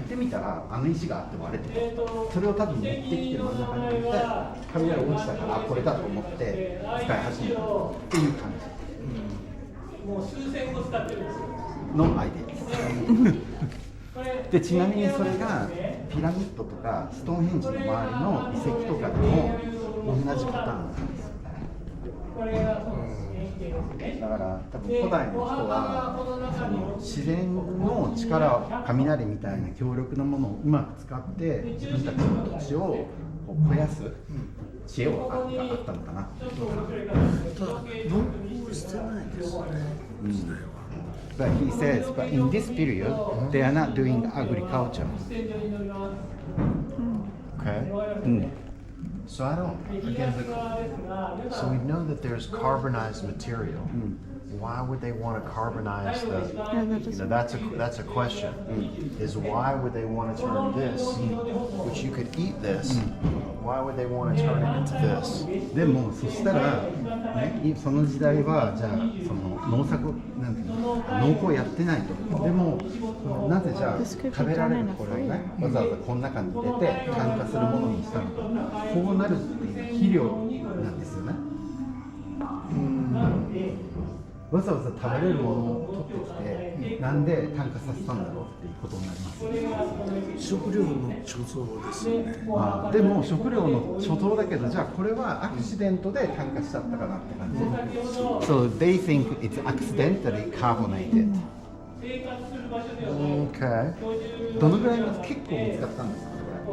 てみたら石があって割れてた。それを多分持ってきて真ん中に置いて雷落ちたからこれだと思って使い始めたっていう感じ。もう数千個使ってるんですよ。のアイデアです。で、ちなみにそれがピラミッドとかストーンヘンジの周りの遺跡とかでも同じパターンなんですよ。だから多分古代の人はその自然の力、雷みたいな強力なものをうまく使って自分たちの土地を肥やす知恵があったのかな。ただ農耕してないですね、時代は。But he says, but in this period, they are not doing agriculture. Okay. So I don't, again, so we know that there's carbonized material. Why would they want to carbonize that's a question. Is why would they want to turn this, which you could eat this, why would they want to turn it into this? でもそしたら、ね、その時代はじゃあその農作なんていうの、農耕やってないと。でもなぜじゃあ食べられるこれをね、わざわざこの中に入れて炭化するものにしたのか。こうなるっていう肥料なんですよね。わざわざ食べれるものを取ってきて、なんで炭化させたんだろうっていうことになります。食料の貯蔵ですよね。でも食料の貯蔵だけど、じゃあこれはアクシデントで炭化しちゃったかなって感じ。So they think it's accidentally carbonated. Okay. どのぐらい結構見つかったんですか？あ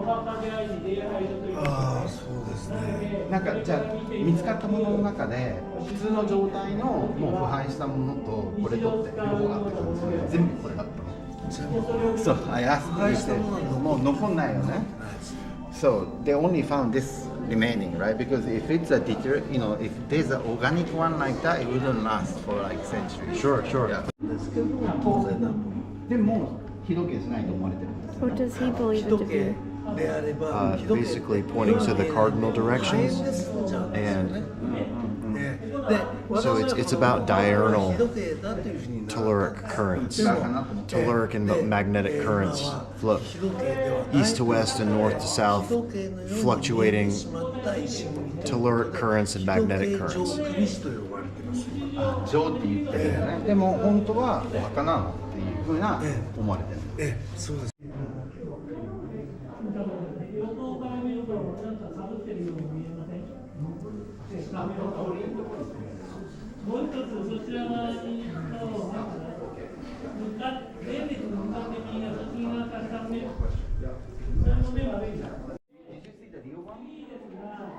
あ、そうですね。なんかじゃあ見つかったものの中で普通の状態のもう腐敗したものとこれとって両方あった感じで全部これだったの。そう、あやすくしてもう残んないよね。So they only found this remaining, right? Because if it's a if there's an organic one like that, it wouldn't last for like centuries. Sure, sure. Yeah. What does he believe it to be? Basically pointing to the cardinal directions, and so it's about diurnal telluric currents. Telluric and magnetic currents flow east to west and north to south, fluctuating telluric currents and magnetic currents. 情って言ってるんだよね。でも本当はお墓なのっていうふうな思われてる。そうです。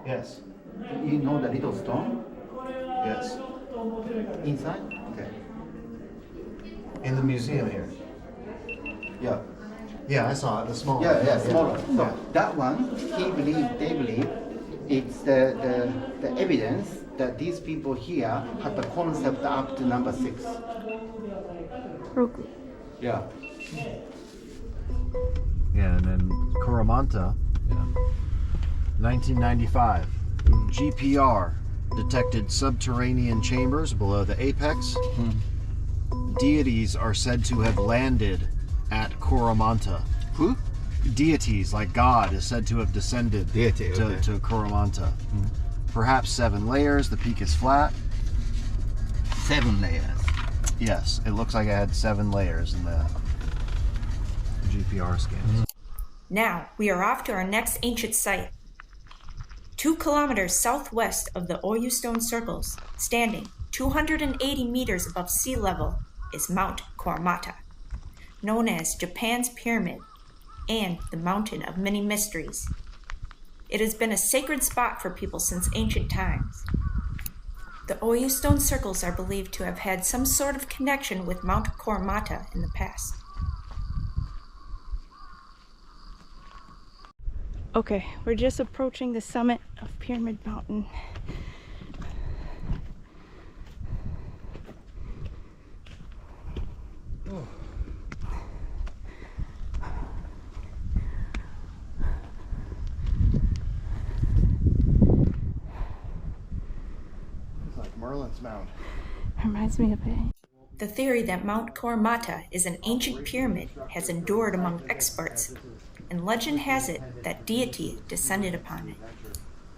Yes. You know the little stone Yes. inside? Okay. In the museum here. Yeah. Yeah, I saw it. The small. Yeah, smaller. So Yeah. that one, they believe, it's the evidence that these people here had the concept up to number 6. Roku. Yeah. Yeah, and then Kuromata, 1995. GPR detected subterranean chambers below the apex. Deities are said to have landed at Kuromata. Who? Deities, like God, is said to have descended Deity, okay. to Kuromata. Perhaps 7 layers, the peak is flat. 7 layers. Yes, it looks like it had 7 layers in the GPR scans. Now, we are off to our next ancient site. 2 kilometers southwest of the Oyu Stone Circles, standing 280 meters above sea level, is Mount Cormata, known as Japan's Pyramid and the Mountain of Many Mysteries. It has been a sacred spot for people since ancient times. The Oyu Stone Circles are believed to have had some sort of connection with Mount Cormata in the past. Okay, we're just approaching the summit of Pyramid Mountain. It's like Merlin's Mound. Reminds me of it. The theory that Mount Cormata is an ancient pyramid has endured among experts, and legend has it that deity descended upon it.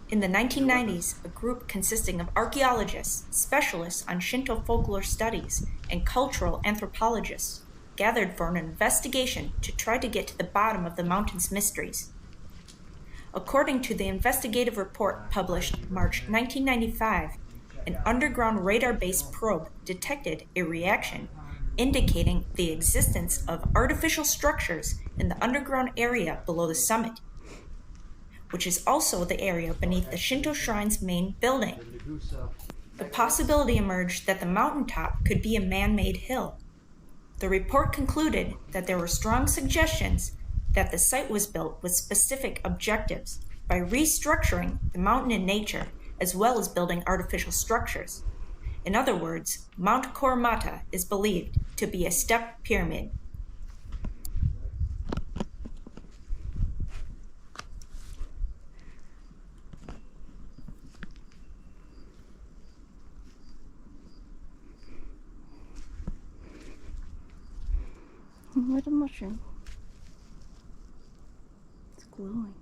In the 1990s, a group consisting of archaeologists, specialists on Shinto folklore studies, and cultural anthropologists gathered for an investigation to try to get to the bottom of the mountain's mysteries. According to the investigative report published March 1995, an underground radar-based probe detected a reaction indicating the existence of artificial structures in the underground area below the summit, which is also the area beneath the Shinto shrine's main building. The possibility emerged that the mountaintop could be a man-made hill. The report concluded that there were strong suggestions that the site was built with specific objectives by restructuring the mountain in nature as well as building artificial structures. In other words, Mount Cormata is believed to be a step pyramid. What a mushroom. It's glowing.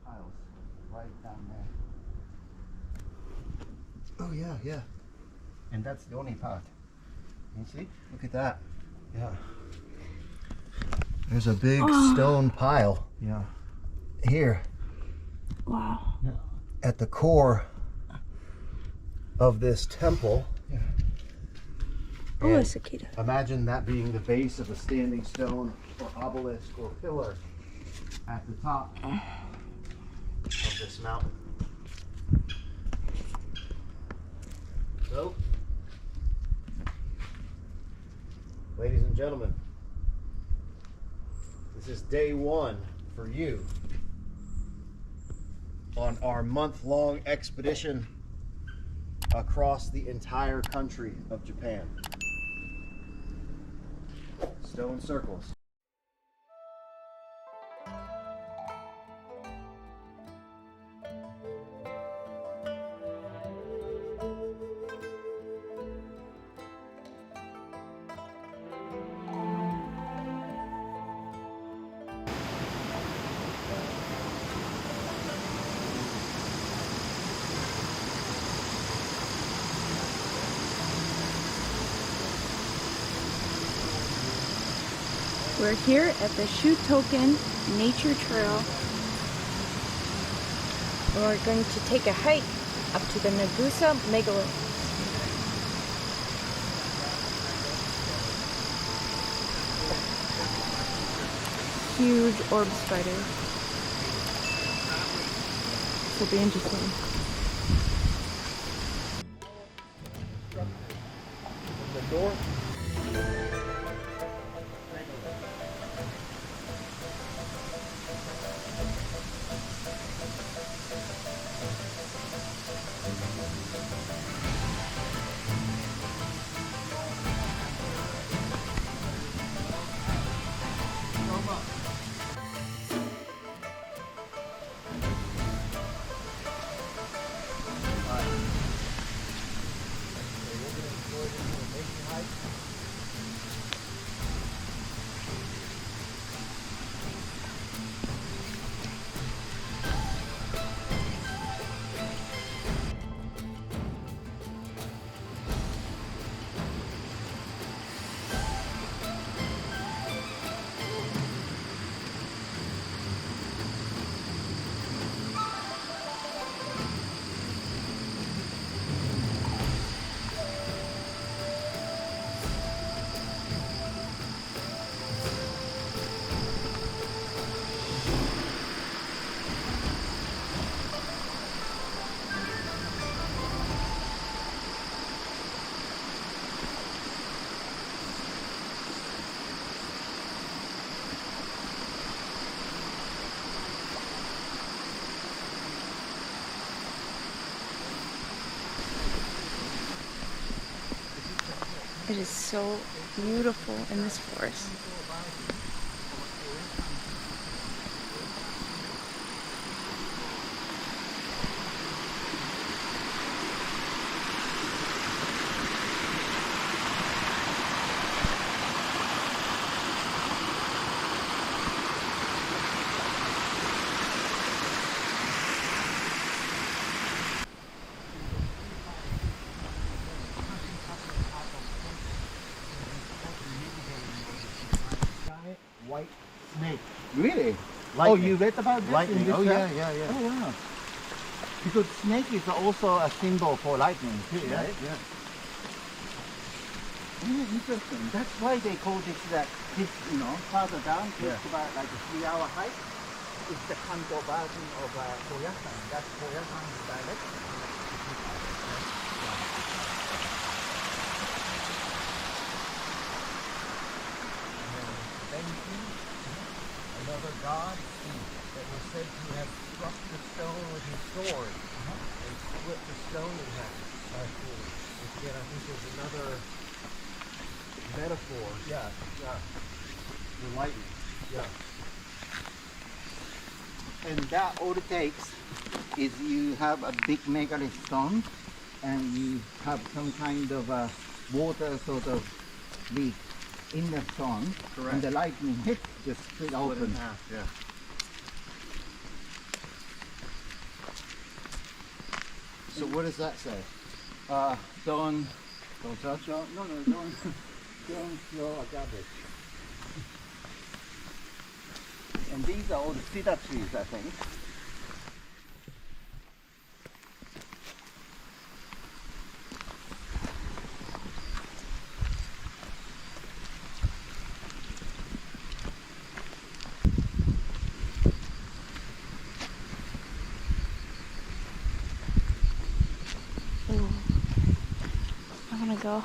Piles right down there. Oh yeah, yeah. And that's the only part. You see? Look at that. Yeah. There's a big stone pile. Yeah. Here Wow. at the core of this temple. Yeah. Oh, And it's Akita. imagine that being the base of a standing stone or obelisk or pillar at the top of this mountain. So, gentlemen, this is day one for you on our month-long expedition across the entire country of Japan. Stone circles. We're here at the Shutoken Nature Trail. And we're going to take a hike up to the Nagusa megalith. Huge orb spider. This will be interesting. The door. It is so beautiful in this forest. White snake. Really? Lightning. Oh, you read about this? Lightning. In this Oh, yeah, chapter? yeah, yeah. Oh, wow. Because snake is also a symbol for lightning, too, Yeah, right? yeah. Interesting. That's why they call this, further down, Yeah. it's about like a 3-hour hike. It's the Kanto version of Koyasan. That's Koyasan's dialect. Another god that was said to have struck the stone with his sword and split the stone in half. Which again, I think is another metaphor. Yeah, yeah. The lightning. Yeah. And that all it takes is you have a big megalith stone and you have some kind of a water sort of leak in the stone. Correct. And the lightning hit, just split open. In half, yeah. So what does that say? Don't touch. No, don't throw a garbage. And these are all the cedar trees, I think. Ooh. I want to go.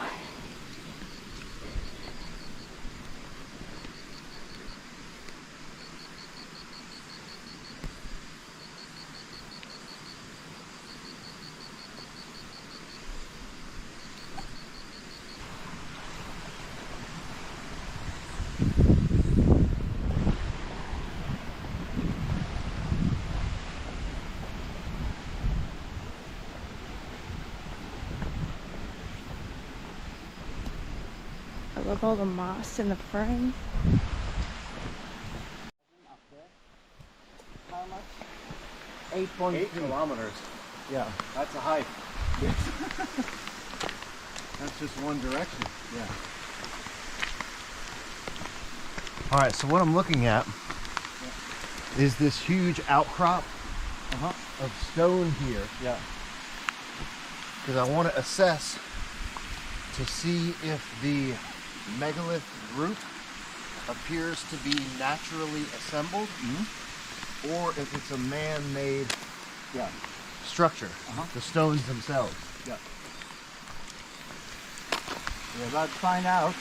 love all the moss in the front. How much? 8 kilometers. Yeah. That's a hike. That's just one direction. Yeah. All right, so what I'm looking at is this huge outcrop of stone here. Yeah. Because I want to assess to see if the megalith group appears to be naturally assembled or if it's a man-made structure, the stones themselves. Yeah. We're about to find out.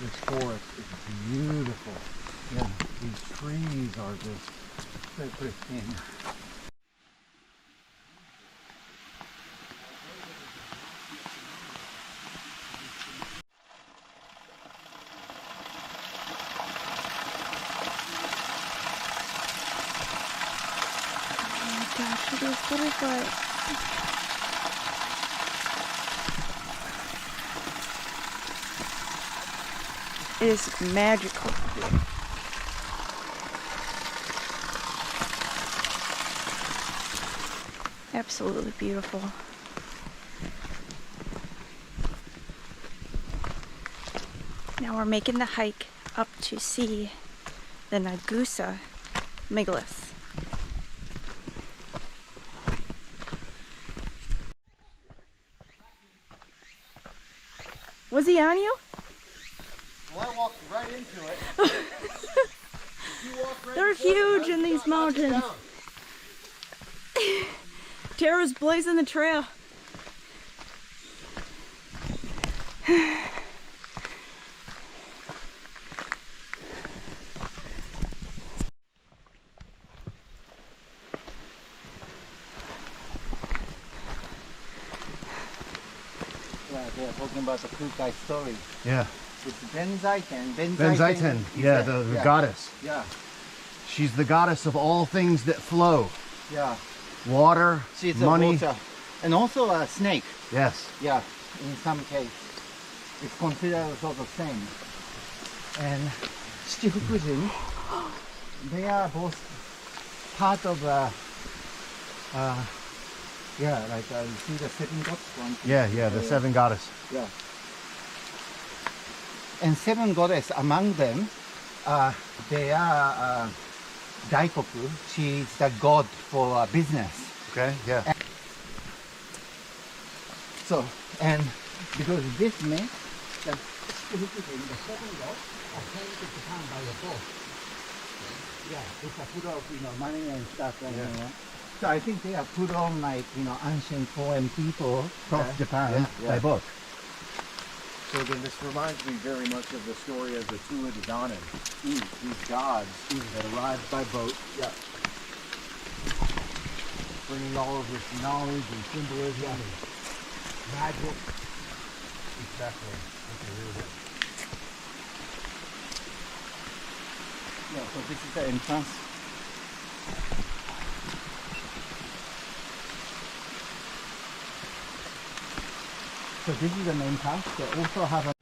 This forest is beautiful. Yeah. These trees are just Very pristine. Gosh, it is butterflies. It is magical here. Absolutely beautiful. Now we're making the hike up to see the Nagusa megaliths. Was he on you? Well, I walked right into it. You walked right They're into it, huge and in these I knocked you mountains. down. Tara's blazing the trail. Yeah, they're talking about the Kukai story. Yeah. It's Benzaiten. Benzaiten, yeah, the goddess. Yeah, She's the goddess of all things that flow. yeah. Water, She's money. a water. And also a snake. Yes. Yeah, in some case. It's considered sort of same. And Shichifukujin, they are both part of yeah, like you see the seven gods one. Yeah, the seven goddess. Yeah. And seven goddess among them, they are Daikoku. She's the god for business. Okay, yeah. So, and because this makes the seven gods came to Japan by a boat. Yeah, it's a full of money and stuff and so I think they are put on like ancient foreign people from Japan by boat. So then this reminds me very much of the story of the Tuatha these gods that arrived by boat. Yeah. Bringing all of this knowledge and symbolism and magic. Exactly. Okay, really good. Yeah, so this is the entrance. So this is the main house. They also have a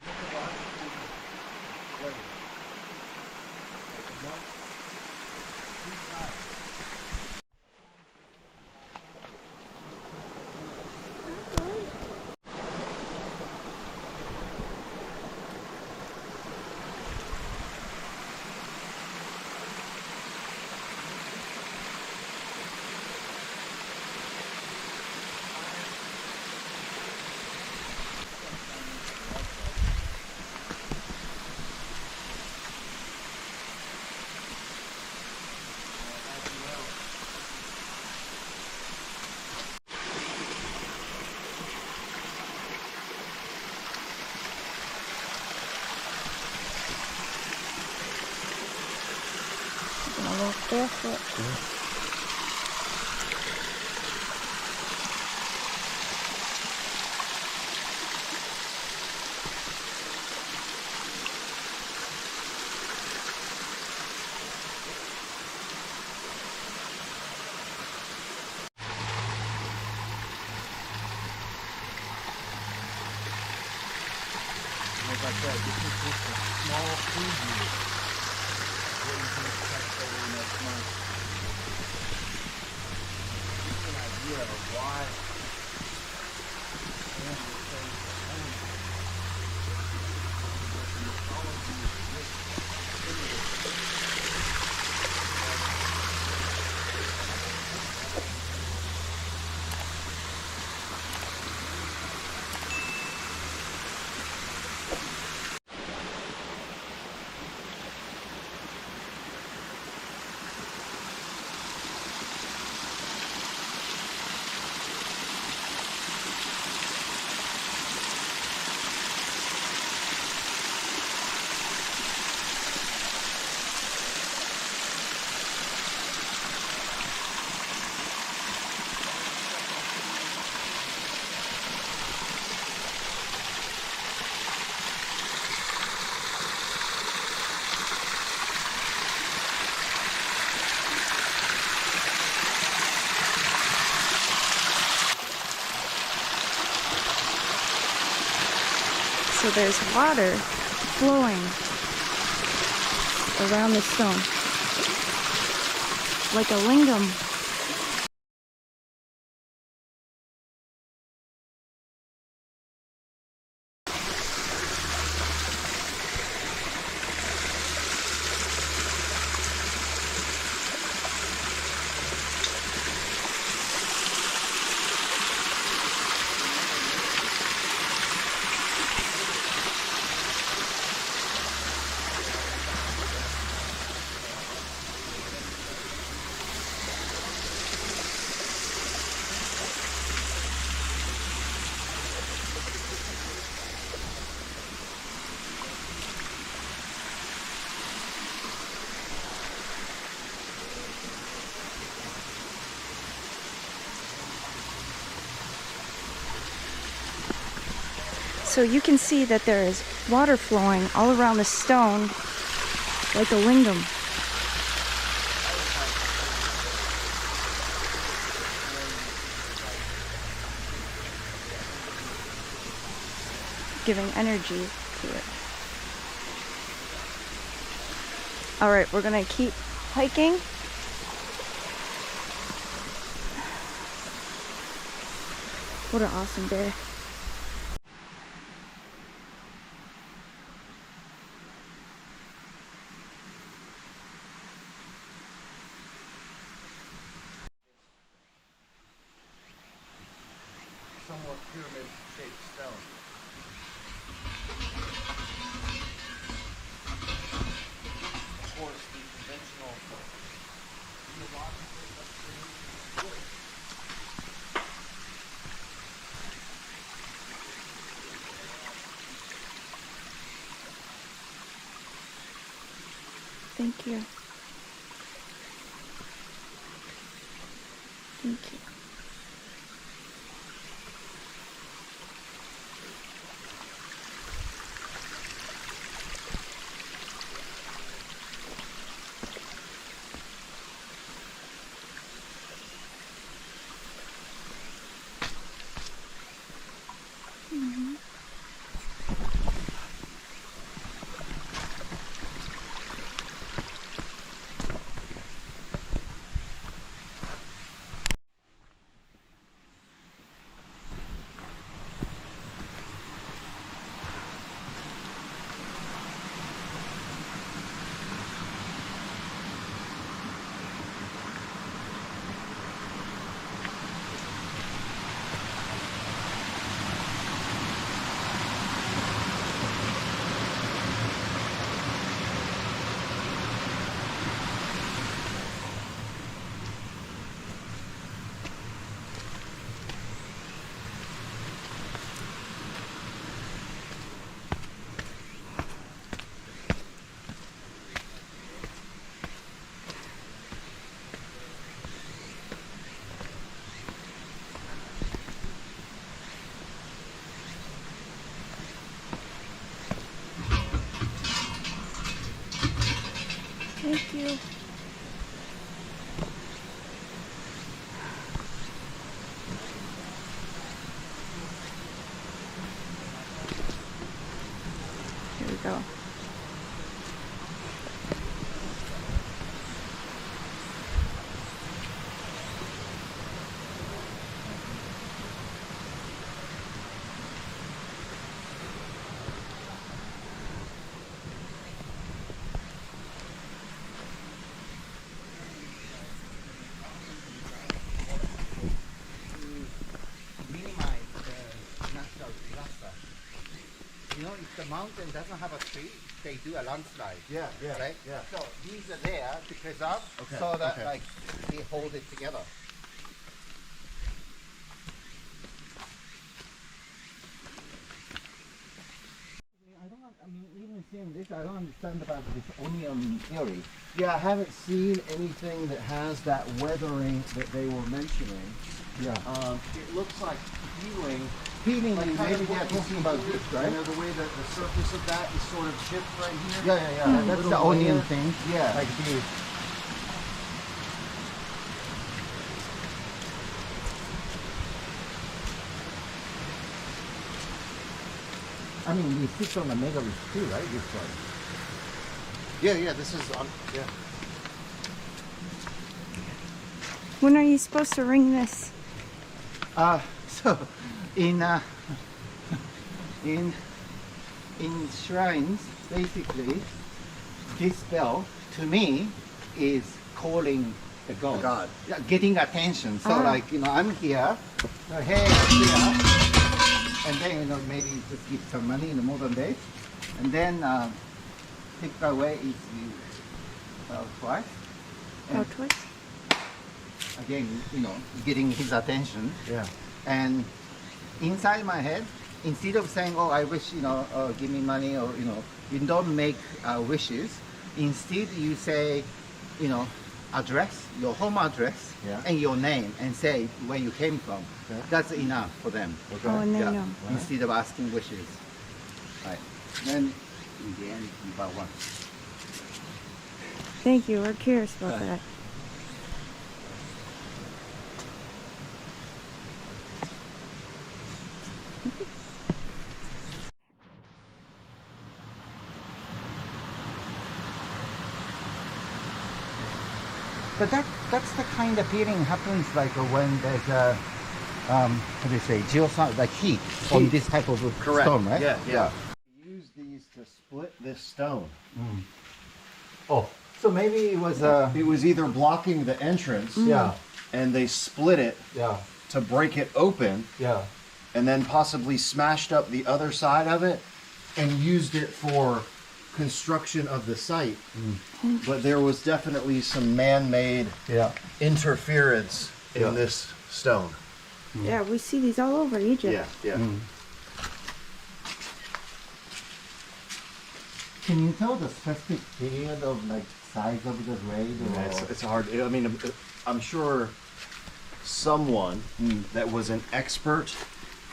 walk barefoot. like I said, this is just a small preview of what you can expect over the next month. Give you an idea of why So there's water flowing around the stone, like a lingam. So you can see that there is water flowing all around the stone like a lingam. Giving energy to it. Alright, we're gonna keep hiking. What an awesome day. Somewhat pyramid-shaped stone. Of course, the conventional geological wood. Thank you. Thank you. Thank you. go. Minimize the natural disaster. You know, if the mountain doesn't have a tree, they do a landslide. Yeah, yeah, Right? yeah. So these are there to preserve Okay, so that okay. like they hold it together. I mean, even seeing this, I don't understand about this onion theory. Yeah, I haven't seen anything that has that weathering that they were mentioning. Yeah. It looks like peeling. Peeling, Like kind maybe of they're what you talking see about here, this, right? You know, the way that the surface of that is sort of chipped right here. Yeah, yeah, yeah. That's the Little onion layer. thing. Yeah. Like this. I mean, we sit on the megalith too, right? This one. Yeah, yeah, this is, yeah. When are you supposed to ring this? So in in shrines, basically, this bell to me is calling the god. The god. Yeah, getting attention. So Ah. like, you know, I'm here. So hey, I'm here. And then, you know, maybe just give some money in the modern days. And then typical way is you twice. Oh, twice? Again, you know, getting his attention. Yeah. And inside my head, instead of saying, oh, I wish, you know, give me money, or, you know, you don't make wishes. Instead, you say, you know, address, your home address, Yeah. and your name, and say where you came from. Okay. That's enough for them. Okay. Oh, and they Yeah. know. Instead of asking wishes. Right. Then, in the end, you buy one. Thank you. We're curious about Right. that. But that's the kind of feeling happens like when there's a how do you say, like heat on this type of Correct. stone, right? Yeah, yeah. Use these to split this stone. Oh, so maybe it was It was either blocking the entrance, yeah, and they split it yeah, to break it open, yeah. and then possibly smashed up the other side of it and used it for construction of the site. But there was definitely some man-made Yeah. interference in Yeah. this stone. Yeah, we see these all over Egypt. Yeah, yeah. Can you tell the specific period of like size of the grade? Or... Yeah, it's hard. I mean, I'm sure someone that was an expert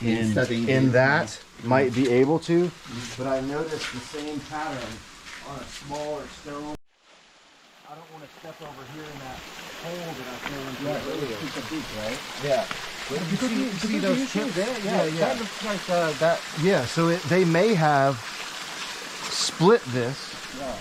in studying in these, that might be able to, but I noticed the same pattern on a smaller stone. I don't want to step over here in that hole that I fell into earlier. It's a big, right? Yeah. You see those chips there? Yeah, that looks like that. Yeah, so they may have split this. Yeah.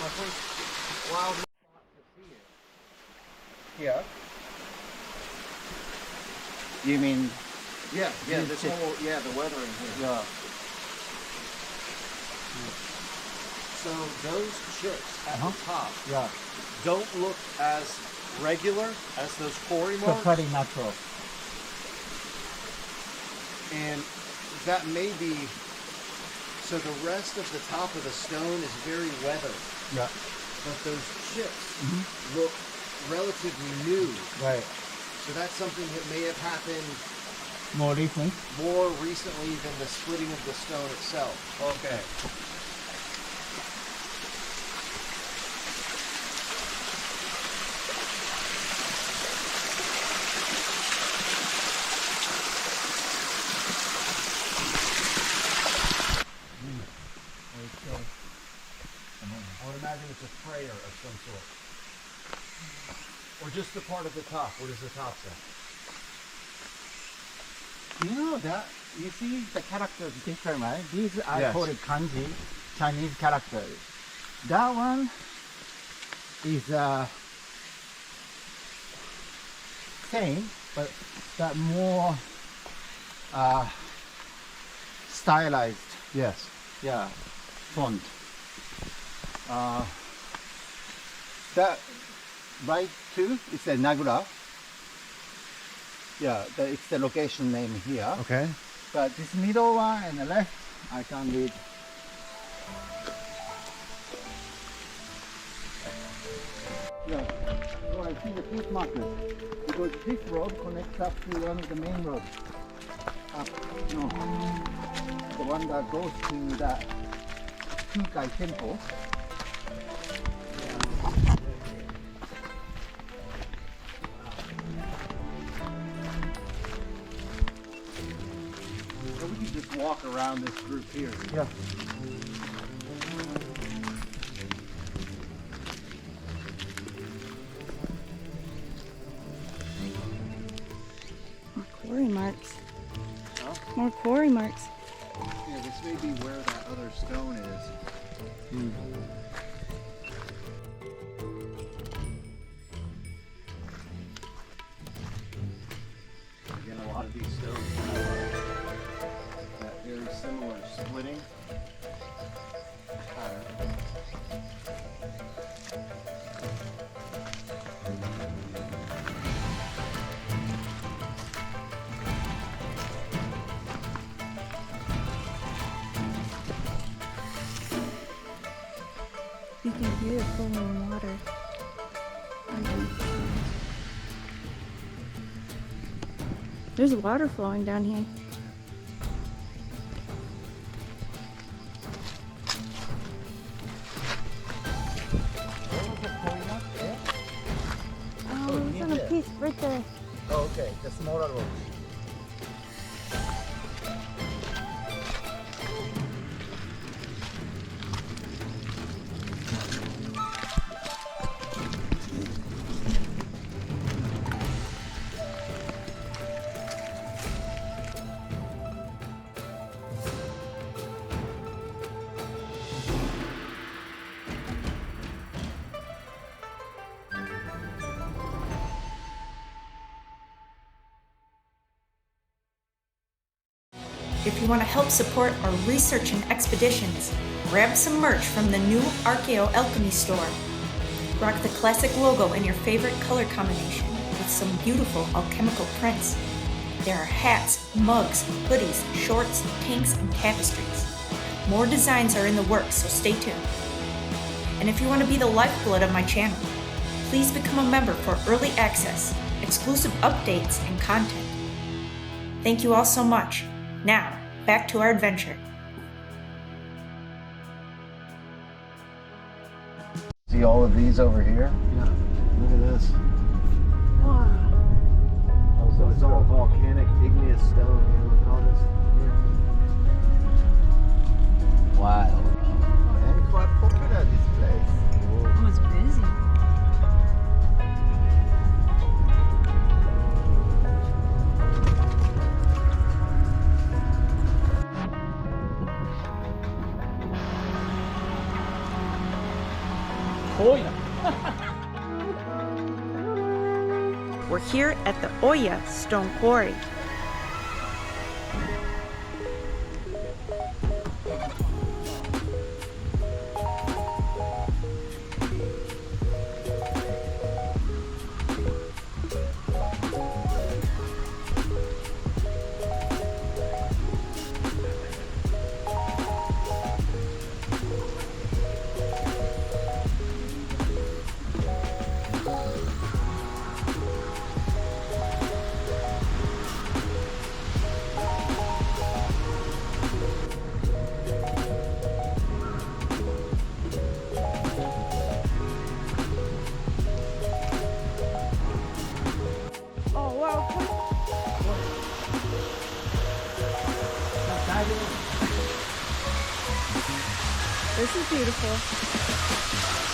My first wild thought to see it. Here. You mean? Yeah, yeah, These this chips. whole, yeah, the weathering here. Yeah. So those chips at the top Yeah. don't look as regular as those quarry So marks, pretty natural. and that may be, so the rest of the top of the stone is very weathered, Yeah. but those chips look relatively new. Right. So that's something that may have happened More recent. more recently than the splitting of the stone itself. Okay. imagine it's a prayer of some sort. Or just the part at the top. What does the top say? You know that, you see the characters different, right? These are Yes. called kanji, Chinese characters. That one is same, but that more stylized, Yes. yeah, font. That right too is a Nagusa. Yeah, it's the location name here. Okay. But this middle one and the left, I can't read. Yeah, so I see the peak markers because this road connects up to one of the main roads. Up, no, the one that goes to the Kukai temple. So we can just walk around this group here. Yeah. More quarry marks. Huh? More quarry marks. Yeah, this may be where that other stone is. Again, a lot of these stones have that very similar splitting pattern. You can hear it flowing water. There's water flowing down here. Oh, it's on a piece right there. Oh, okay, the smaller road. If you want to help support our research and expeditions, grab some merch from the new Archaeo.alchemy store. Rock the classic logo in your favorite color combination with some beautiful alchemical prints. There are hats, mugs, hoodies, shorts, tanks, and tapestries. More designs are in the works, so stay tuned. And if you want to be the lifeblood of my channel, please become a member for early access, exclusive updates, and content. Thank you all so much. Now, back to our adventure. See all of these over here? Yeah, look at this. Wow. So it's all volcanic igneous stone. You look at all this here. Wow. And quite popular this place. Oh, it's busy. We're here at the Oya Stone Quarry. Oh wow. This is beautiful.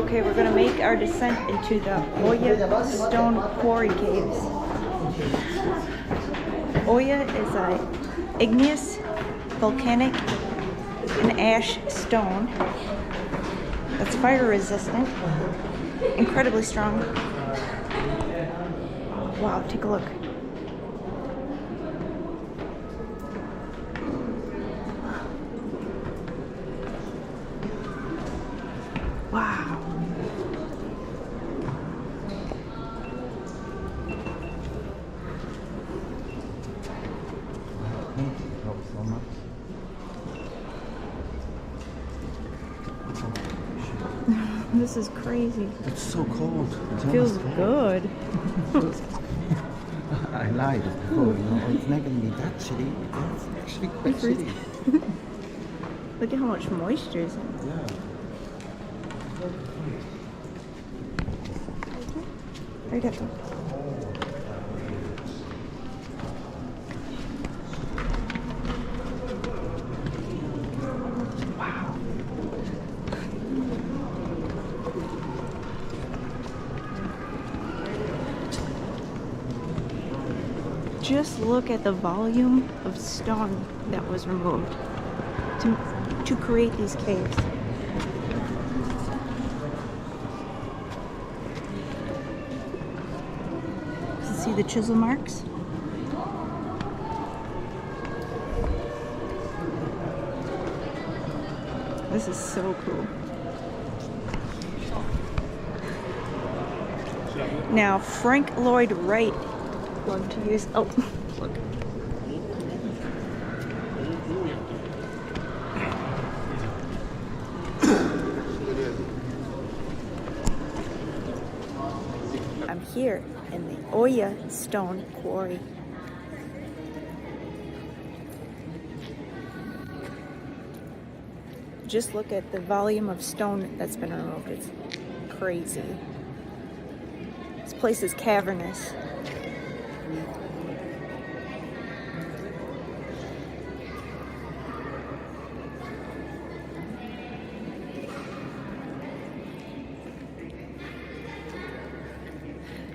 Okay, we're gonna make our descent into the Oya Stone Quarry caves. Oya is a igneous, volcanic, and ash stone that's fire resistant, incredibly strong. Wow, take a look. Wow. This is crazy. It's so cold. It Feels good. I lied before, you know. It's not going to be that chilly. It's actually quite chilly. Look at how much moisture is in it. Yeah. Arigato. Wow. Just look at the volume of stone that was removed to create these caves. See the chisel marks? This is so cool. Now, Frank Lloyd Wright loved to use, oh, look. I'm here in the Oya Stone Quarry. Just look at the volume of stone that's been removed. It's crazy. This place is cavernous.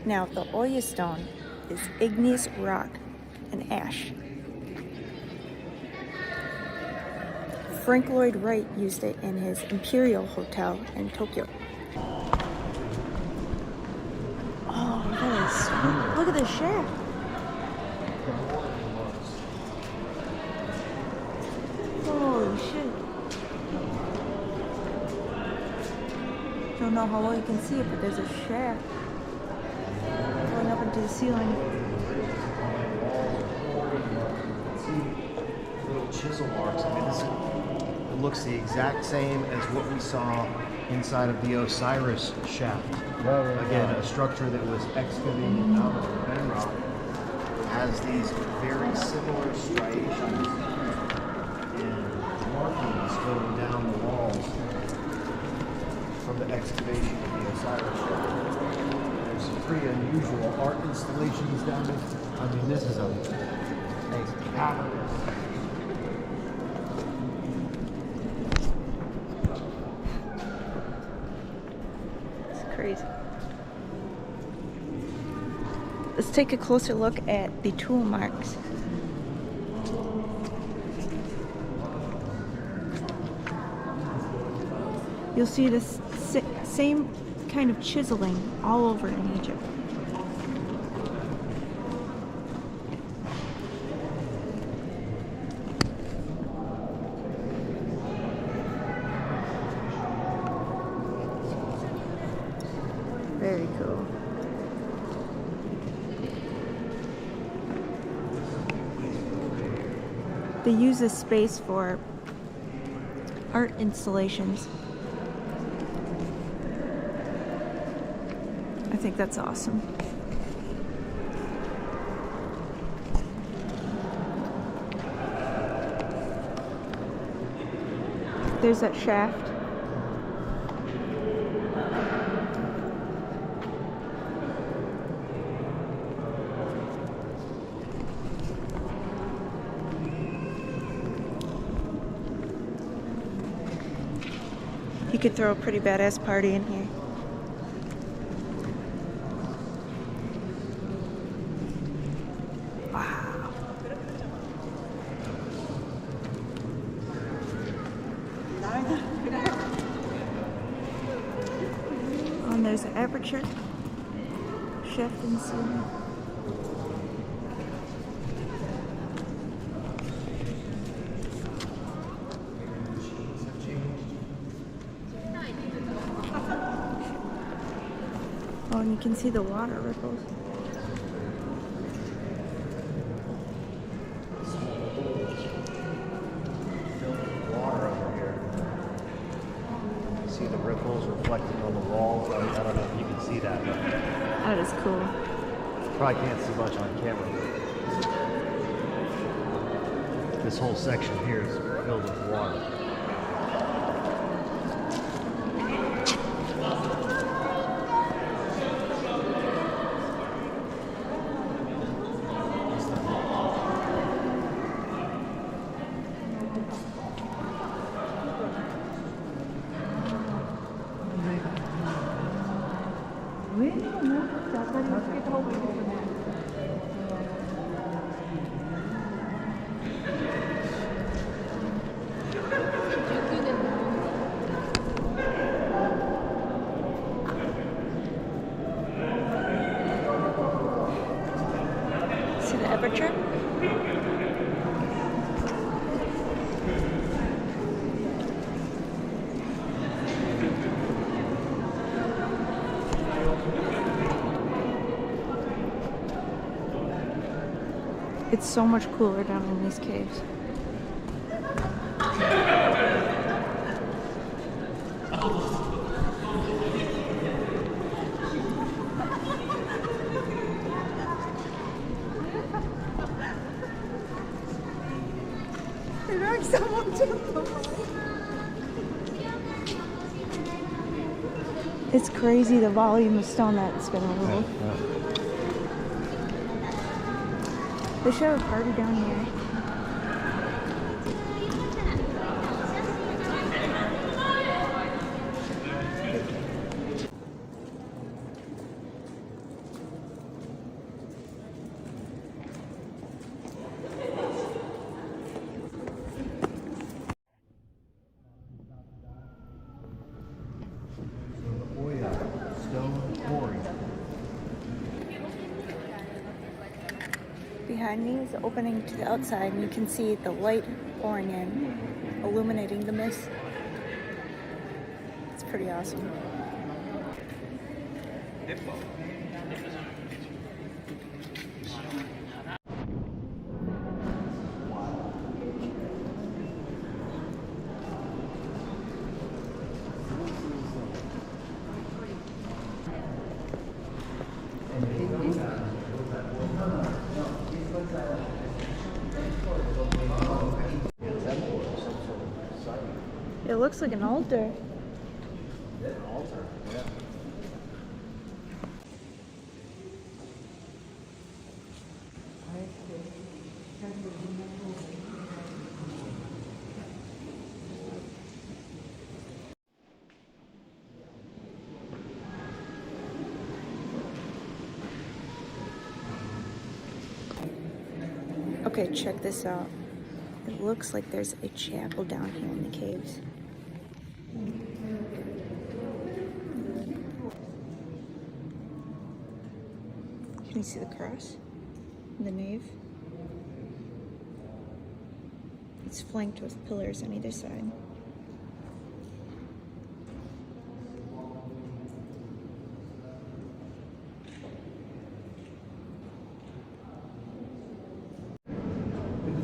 Now, the Oya stone is igneous rock and ash. Frank Lloyd Wright used it in his Imperial Hotel in Tokyo. Oh, that is sweet. Look at this shaft. Holy shit. Don't know how well you can see it, but there's a shaft going up into the ceiling. Little chisel marks. I mean, it looks the exact same as what we saw inside of the Osiris shaft. Again, a structure that was excavated out of the bedrock has these very similar striations and markings going down the walls from the excavation of the Osiris shaft. There's some pretty unusual art installations down there. I mean, this is a cavernous. Crazy. Let's take a closer look at the tool marks. You'll see this same kind of chiseling all over in Egypt. Very cool. They use this space for art installations. I think that's awesome. There's that shaft. You could throw a pretty badass party in here. Oh, and there's an aperture, shaft and ceiling. Oh, and you can see the water ripples. Water over here. See the ripples reflecting on the walls. I don't know if you can see that. But That is cool. probably can't see much on camera. This whole section here is filled with water. See the aperture? It's so much cooler down in these caves. It's crazy the volume of stone that's been removed. They should have a party down here. Oya Stone Quarry. Behind me is the opening to the outside, and you can see the light pouring in, illuminating the mist. It's pretty awesome. It looks like an altar. Okay, check this out. It looks like there's a chapel down here in the caves. Can you see the cross in the nave? It's flanked with pillars on either side.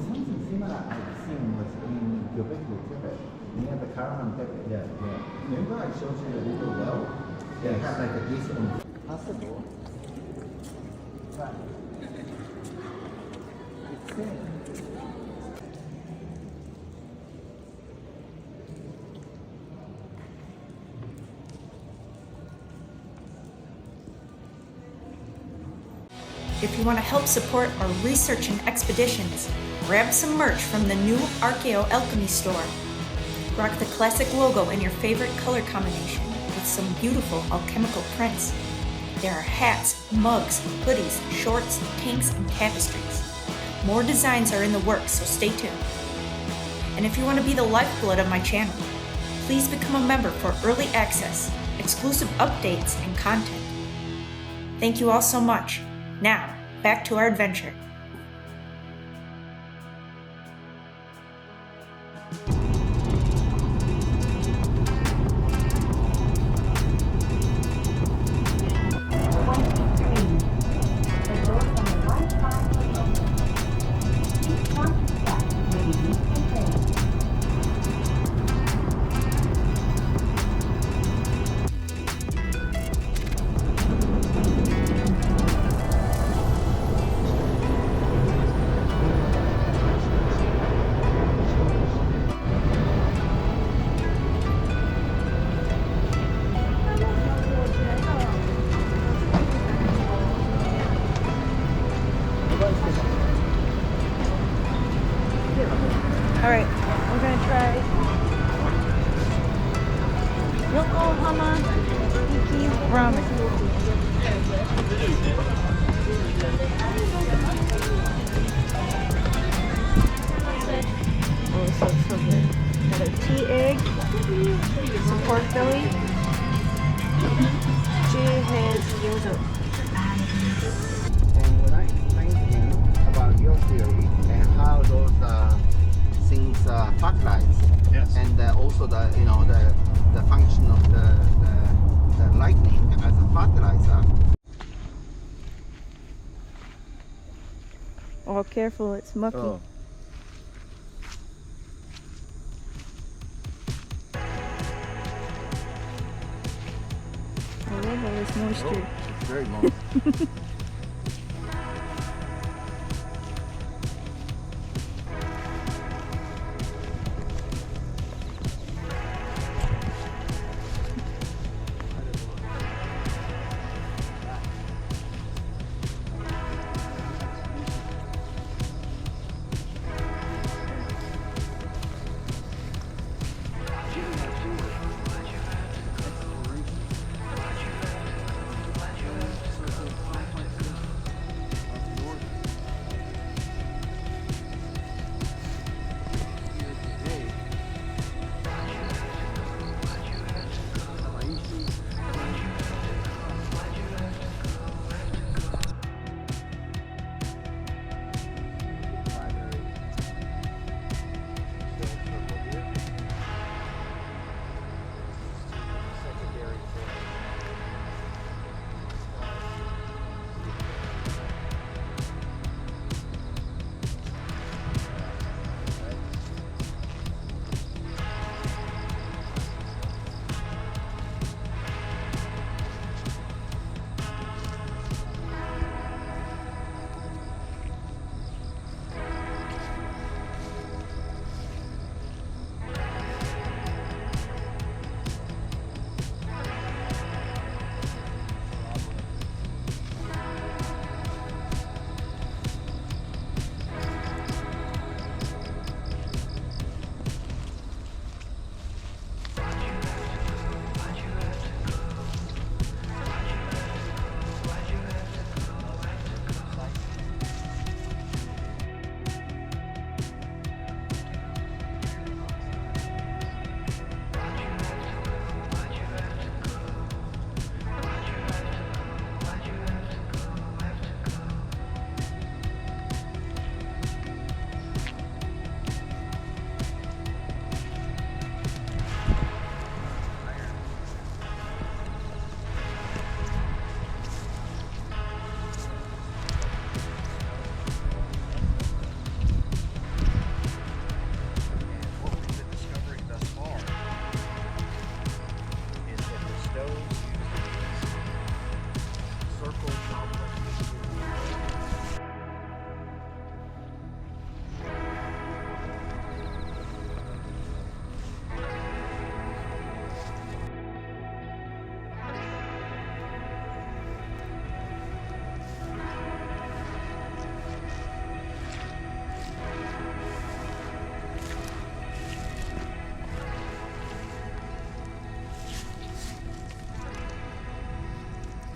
Something similar I've seen was in Tibet, near the Karaman Tibet. Yeah. Remember I showed you the little well? They have like a this possible. But it's same. If you want to help support our research and expeditions, grab some merch from the new Archaeo.alchemy store. Rock the classic logo in your favorite color combination with some beautiful alchemical prints. There are hats, mugs, hoodies, shorts, tanks, and tapestries. More designs are in the works, so stay tuned. And if you want to be the lifeblood of my channel, please become a member for early access, exclusive updates, and content. Thank you all so much. Now, back to our adventure. Alright, we're gonna try Yokohama Tiki Ramen. Oh, this looks so good. Got a tea egg, some pork belly. Jay has gyoza. And when I explained to him about your theory and how those things fertilize, Yes. and also the function of the lightning as a fertilizer. Oh, careful, it's mucky. Oh. I love all this moisture. It's very moist.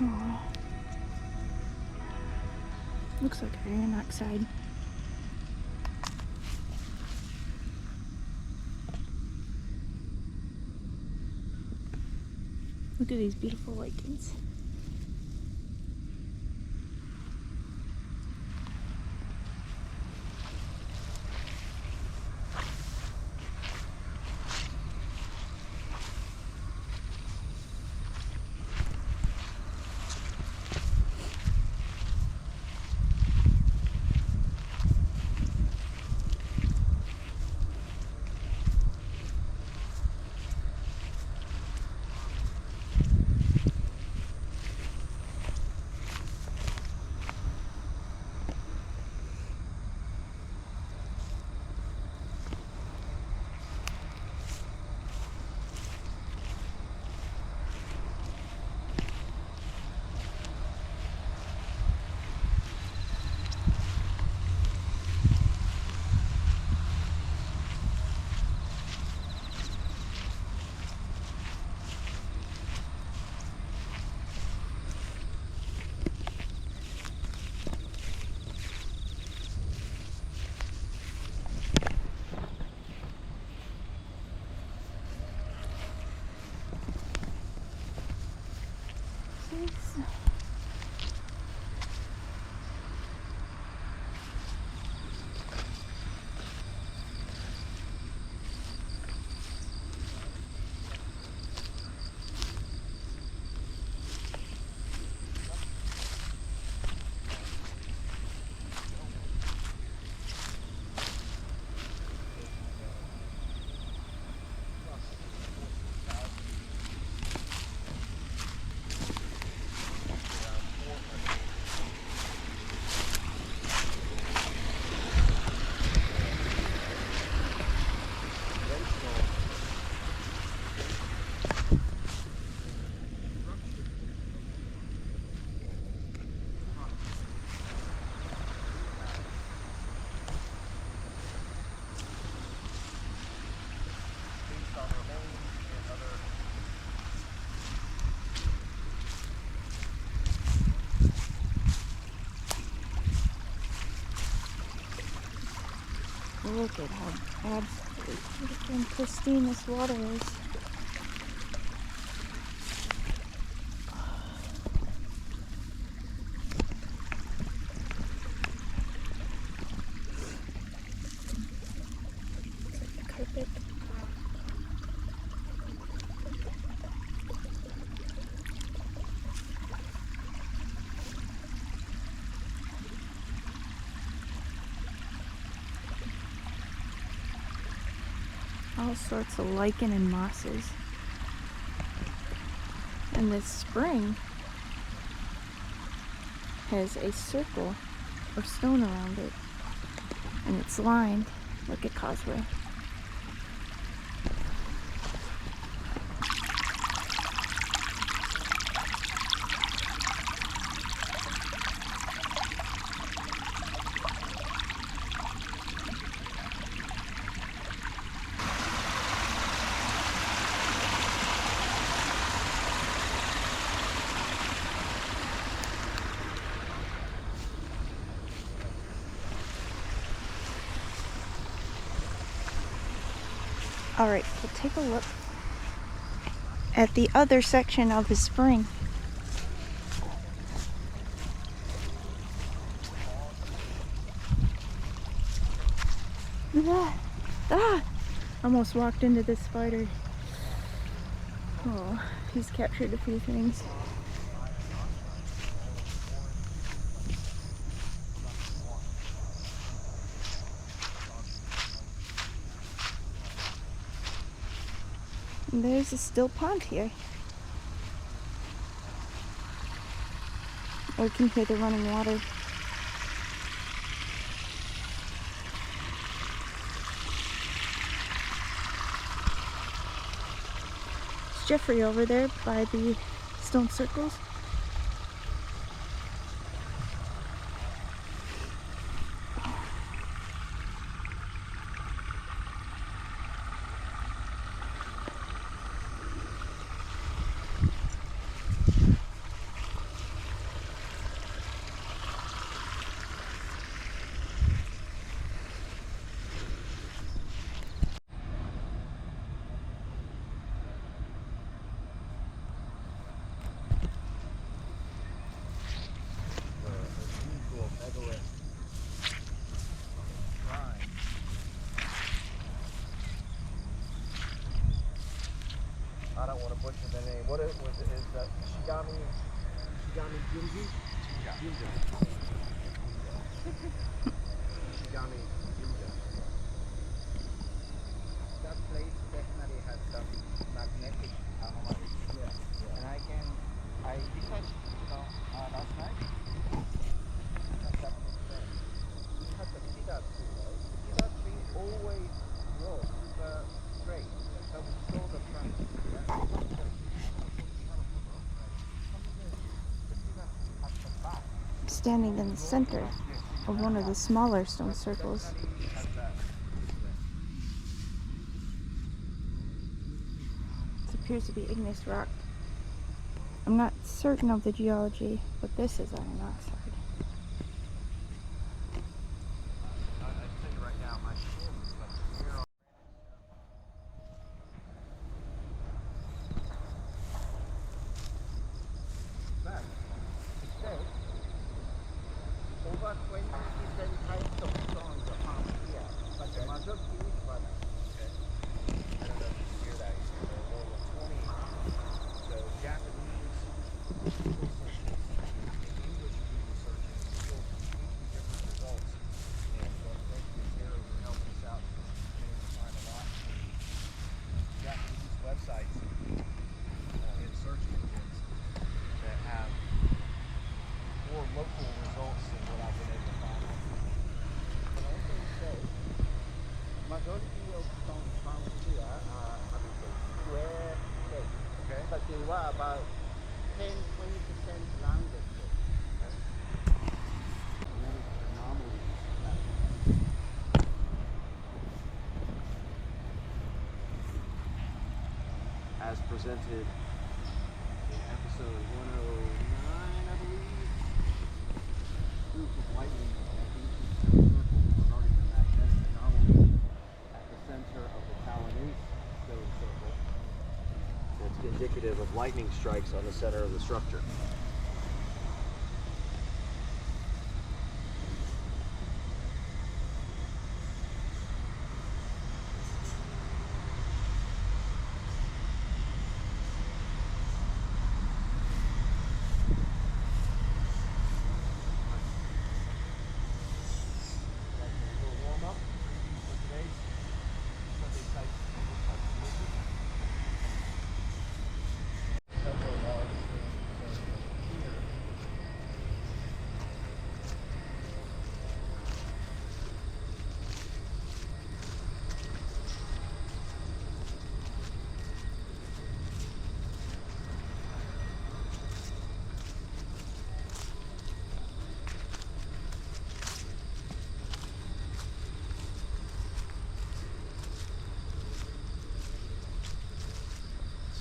Oh. Looks like iron oxide. Look at these beautiful lichens. Look at how absolutely beautiful and pristine this water is. It's like a carpet. All sorts of lichen and mosses. And this spring has a circle of stone around it. And it's lined like a causeway. Alright, we'll take a look at the other section of the spring. Look at that. Ah! Almost walked into this spider. Oh, he's captured a few things. And there's a still pond here. Or you can hear the running water. Is Geoffrey over there by the stone circles? butcher the name. What it was? Is that Ishigami Jinji? Jinja. Ishigami Jinja. That place definitely has some magnetic anomalies. Yeah. And I researched, last night. We had the cedar tree, right? The cedar tree always grows super straight. So we saw the trunk. Standing in the center of one of the smaller stone circles. This appears to be igneous rock. I'm not certain of the geology, but this is iron oxide. Over 20 different types of stones are found here, but the majority is granite. I don't know if you can hear that. There are over 20. So Japanese researchers and English researchers still completely different results. And so thank you, Sarah, for helping us out. Managed to find a lot of Japanese websites and search engines that have more local results than what I've been able to find. But also say, majority of stones found here are square shaped. Okay. But they were about 10-20% rounded shape. And then it's anomaly. As presented in episode 109, I believe, proof of lightning at ancient stone circles regarding the magnetic anomaly at the center of the Tannaisan Stone Circle. That's indicative of lightning strikes on the center of the structure.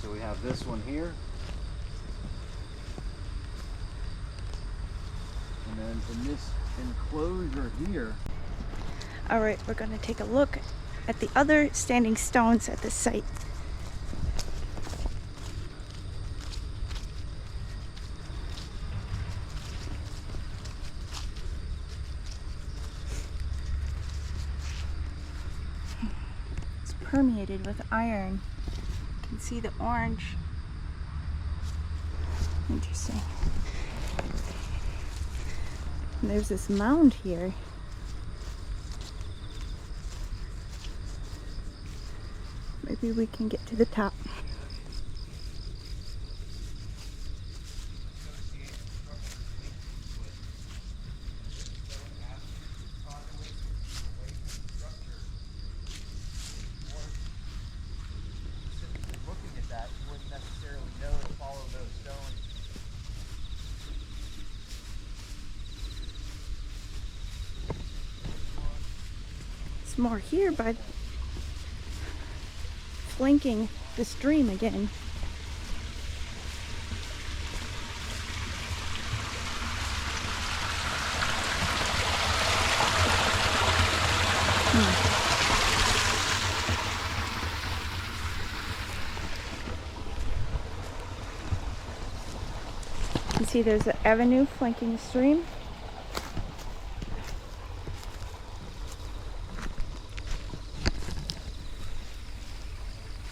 So we have this one here. And then in this enclosure here, Alright, we're going to take a look at the other standing stones at the site. It's permeated with iron. You can see the orange. Interesting. And there's this mound here. Maybe we can get to the top. looking at that, you wouldn't necessarily know to follow those stones. It's more here, but flanking the stream again. You see there's an avenue flanking the stream.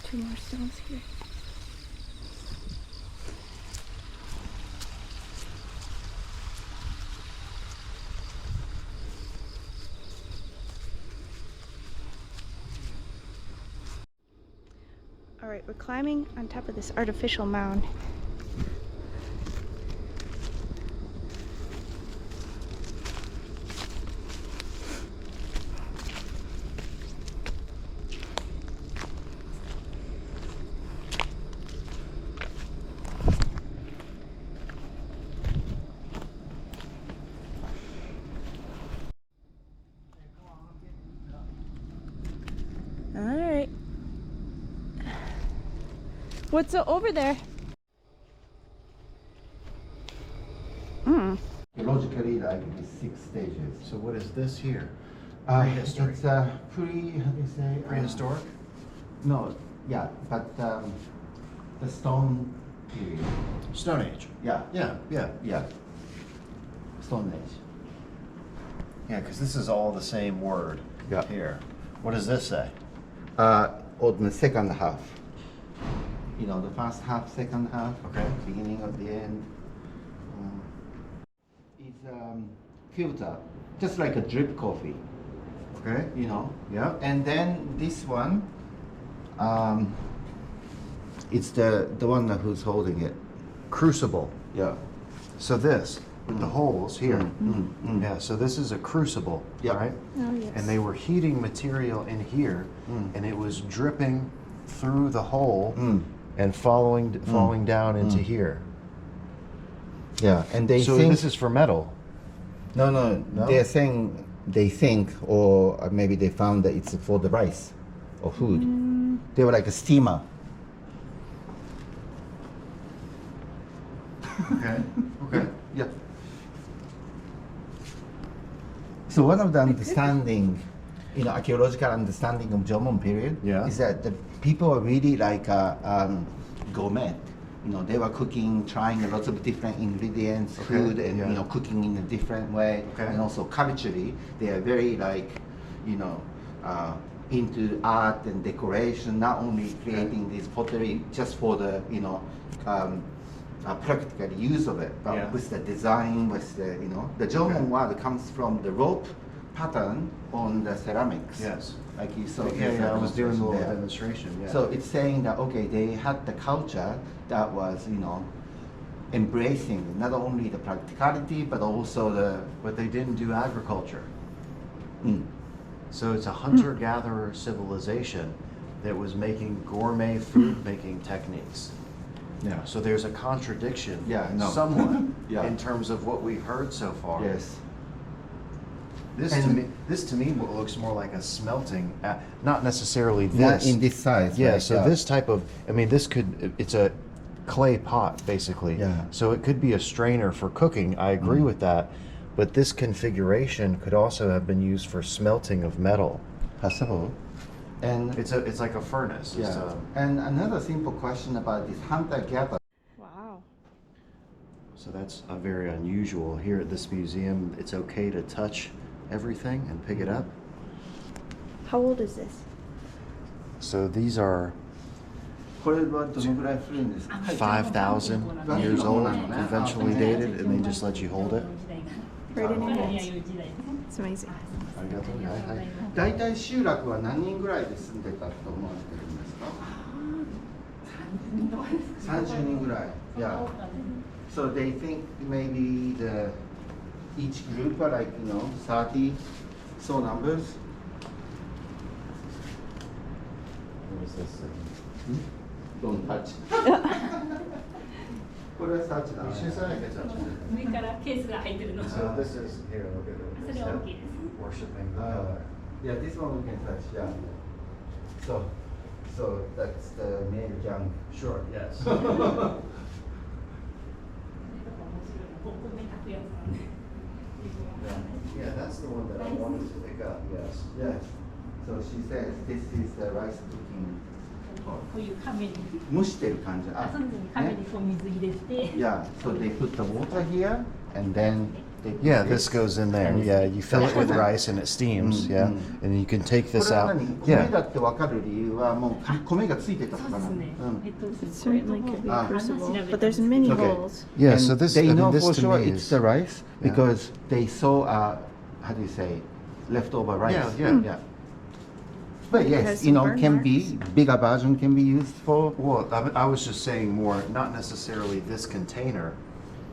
Two more stones here. All right, we're climbing on top of this artificial mound. All right. What's over there? Geologically, like it's 6 stages. So what is this here? It's how do you say? Prehistoric? No, yeah, but the stone period. Stone Age. Yeah, Yeah. Stone Age. Yeah, because this is all the same word Yeah. here. What does this say? Or the second half. You know, the first half, second half. Okay. Beginning of the end. It's filter, just like a drip coffee. Okay. You know. Yeah. And then this one, it's the one who's holding it. Crucible. Yeah. So this, with the holes here. Yeah. Yeah, so this is a crucible, Yep. right? Oh, yes. And they were heating material in here, and it was dripping through the hole and falling down into here. Yeah, and they So think this is for metal. no. No? They're saying they think, or maybe they found that it's for the rice or food. They were like a steamer. Okay. Okay. Yeah. So one of the understanding, you know, archaeological understanding of Jomon period Yeah. is that the people are really like gourmet. You know, they were cooking, trying lots of different ingredients, Okay, food, and yeah. you know, cooking in a different way. Okay. And also culturally, they are very like, you know, into art and decoration. Not only creating this pottery just for the, you know, practical use of it, but Yeah. with the design, with the, you know, the Jomon word comes from the rope pattern on the ceramics. Yes. Like you saw. Yeah, I was doing a little there. demonstration. Yeah. So it's saying that, okay, they had the culture that was, you know, embracing not only the practicality, but also the, but they didn't do agriculture. mm, So it's a hunter-gatherer civilization that was making gourmet food-making techniques. yeah. So there's a contradiction, Yeah, no. somewhat, Yeah. in terms of what we've heard so far. Yes. This to me looks more like a smelting, not necessarily Not this. in this size. Yeah, right? so this type of, I mean, this could, it's a clay pot, basically. Yeah. So it could be a strainer for cooking, I agree with that. But this configuration could also have been used for smelting of metal. possible. And It's like a furnace. It's yeah. a- And another simple question about this hunter-gatherer. Wow. So that's a very unusual. Here at this museum, it's okay to touch everything and pick it up. How old is this? So these are これはどのぐらい古いんですか？ 5,000 years old, conventionally dated, and they just let you hold it. Right in your hands. It's amazing. ありがとう。はいはい。大体集落は何人ぐらいで住んでたと思われてるんですか？30人ぐらい。Yeah. So they think maybe each group are like, you know, 30 so numbers. What is this? Don't touch. これはサーチだね。一緒にさなきゃtouch it. 上からケースが入ってるの。 So this is here. Look at it. それは大きいです。 Worshiping the pillar. Yeah, this one we can touch. Yeah. So that's the male young. Sure. Yes. お米炊くやつなんで。 Yeah, that's the one that I wanted to pick up. Yes. Yes. So she says this is the rice cooking. こういう亀に、蒸してる感じ。あ、そうですね、亀にこう水入れて。 Yeah, so they put the water here and then they put Yeah, this goes in there. Yeah, you fill it with rice and it steams. Yeah, and you can take こ this れは out. 何？米だ Yeah. って分かる理由はもう米がついてたから。そうですね。It certainly could be a あ crucible, but there's many Okay. holes. Yeah. And So this, they I mean, know this for to sure me it's is. the rice Yeah. because they saw how do you say leftover rice. Yeah, yeah. Yeah. But yes, Has you some know, burn can marks. be, bigger version can be used for. Well, I was just saying more, not necessarily this container,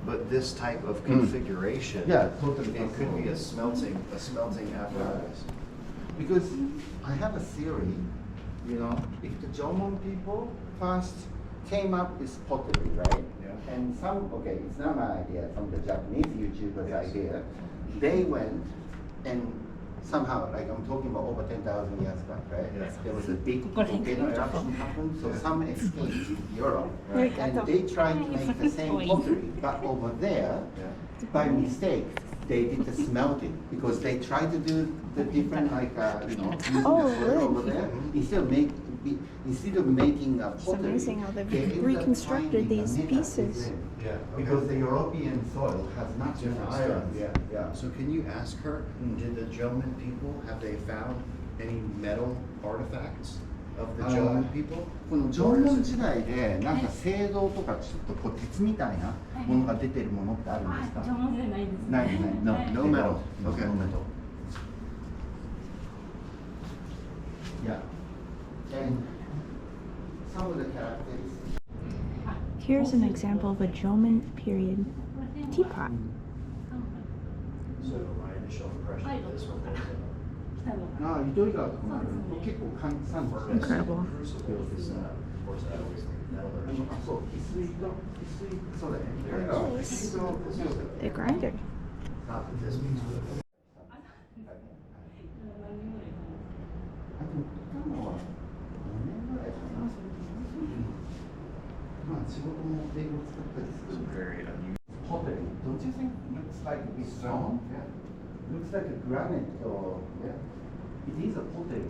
but this type of configuration. Yeah, totally It could be possible. a smelting apparatus. Because I have a theory, you know, if the Jomon people first came up with pottery, right? Yeah. And okay, it's not my idea, from the Japanese YouTubers' Yes. idea. They went and somehow, like I'm talking about over 10,000 years back, right? Yes. There was a big volcano eruption happened, so some escaped to Europe. Right. And they tried to make the same pottery, but over there, Yeah. by mistake, they did the smelting because they tried to do the different using the soil over there instead of making a pottery. amazing how they've they ended up reconstructed finding these a metal pieces. within. Yeah. Because the European soil has not been Different iron. stuff. Yeah. So can you ask her, did the Jomon people, have they found any metal artifacts of the Jomon people? この縄文時代でなんか青銅とかちょっとこう鉄みたいなものが出てるものってあるんですか？縄文じゃないですね。ないない。No, はい No metal. No Okay. metal. Yeah. And some of the characteristics. Here's an example of a Jomon period teapot. So my initial impression of this one was ああ、糸魚川とかもある。結構簡単。 Incredible. crucible is, of course, I always think metal. あ、そう、翡翠とそうだね。糸魚川は翡翠と強く The grinder. Not that this means with あと行ったのは5年ぐらいかな。まあ仕事も英語使ったりする。 very unusual. Pottery, don't you think looks like a stone? Yeah. Looks like a granite or it is a pottery.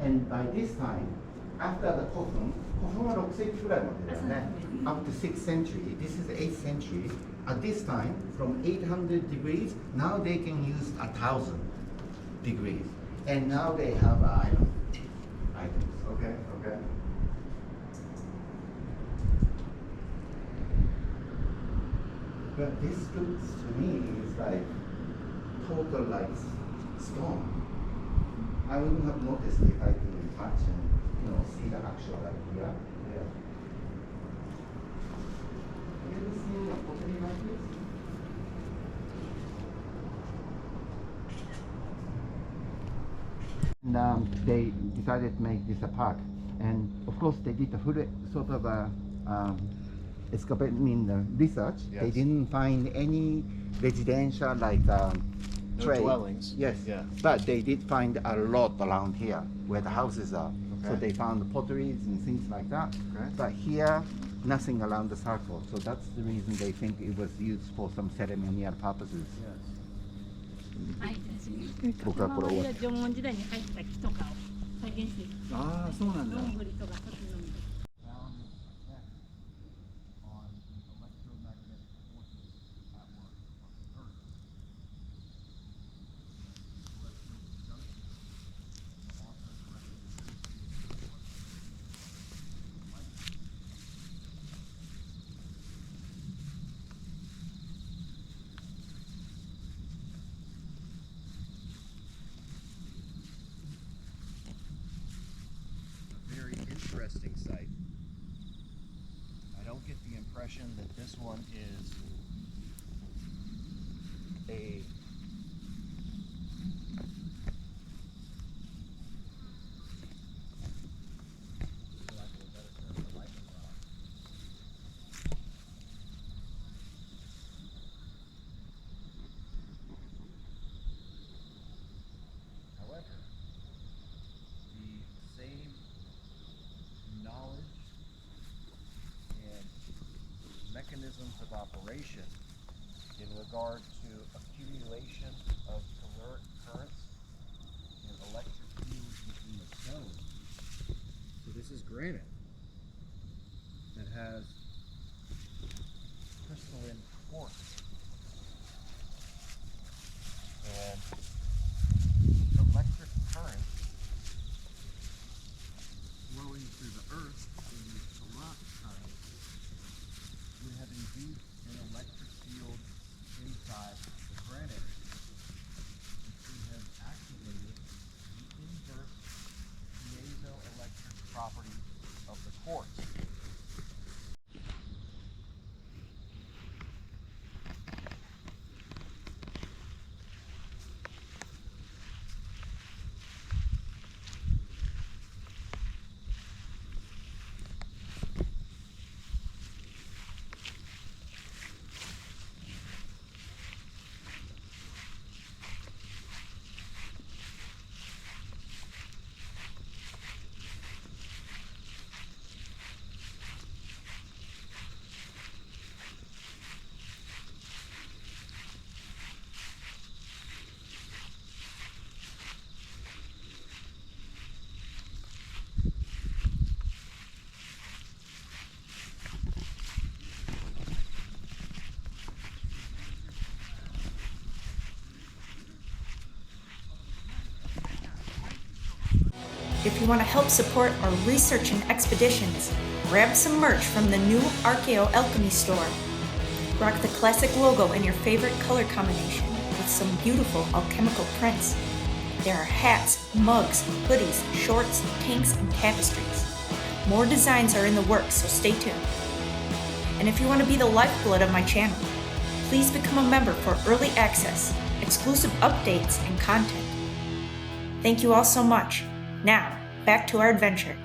And by this time, after the Kofunは6世紀ぐらいまでだよね。Up to 6th century, this is 8th century. At this time, from 800 degrees, now they can use 1,000 degrees. And now they have iron items. Okay, okay. But this looks to me is like total like stone. I wouldn't have noticed if I didn't touch and see the actual idea. Yeah. Have you ever seen a pottery like this? And they decided to make this a park, and of course they did a full sort of a excavating the research. Yes. They didn't find any residential like trade. dwellings. Yes. Yeah. But they did find a lot around here where the houses are. So Okay. they found the potteries and things like that. Okay. But here, nothing around the circle. So that's the reason they think it was used for some ceremonial purposes. Yes. はい、僕はこれ終わっ縄文時代に入った木とかを再現して、ああ、そうなんだ。どんぐりとか土の実とか。 Very interesting site. I don't get the impression that this one is a However, the same knowledge and mechanisms of operation in regard to accumulation of caloric currents and electric fields within the stone. So this is granite that has crystalline quartz and electric current flowing through the earth in the Kuromata time would have induced an electric field inside the granite, which would have activated the inverse of the quartz. If you want to help support our research and expeditions, grab some merch from the new Archaeo.alchemy store. Rock the classic logo in your favorite color combination with some beautiful alchemical prints. There are hats, mugs, hoodies, shorts, tanks, and tapestries. More designs are in the works, so stay tuned. And if you want to be the lifeblood of my channel, please become a member for early access, exclusive updates, and content. Thank you all so much. Now, back to our adventure.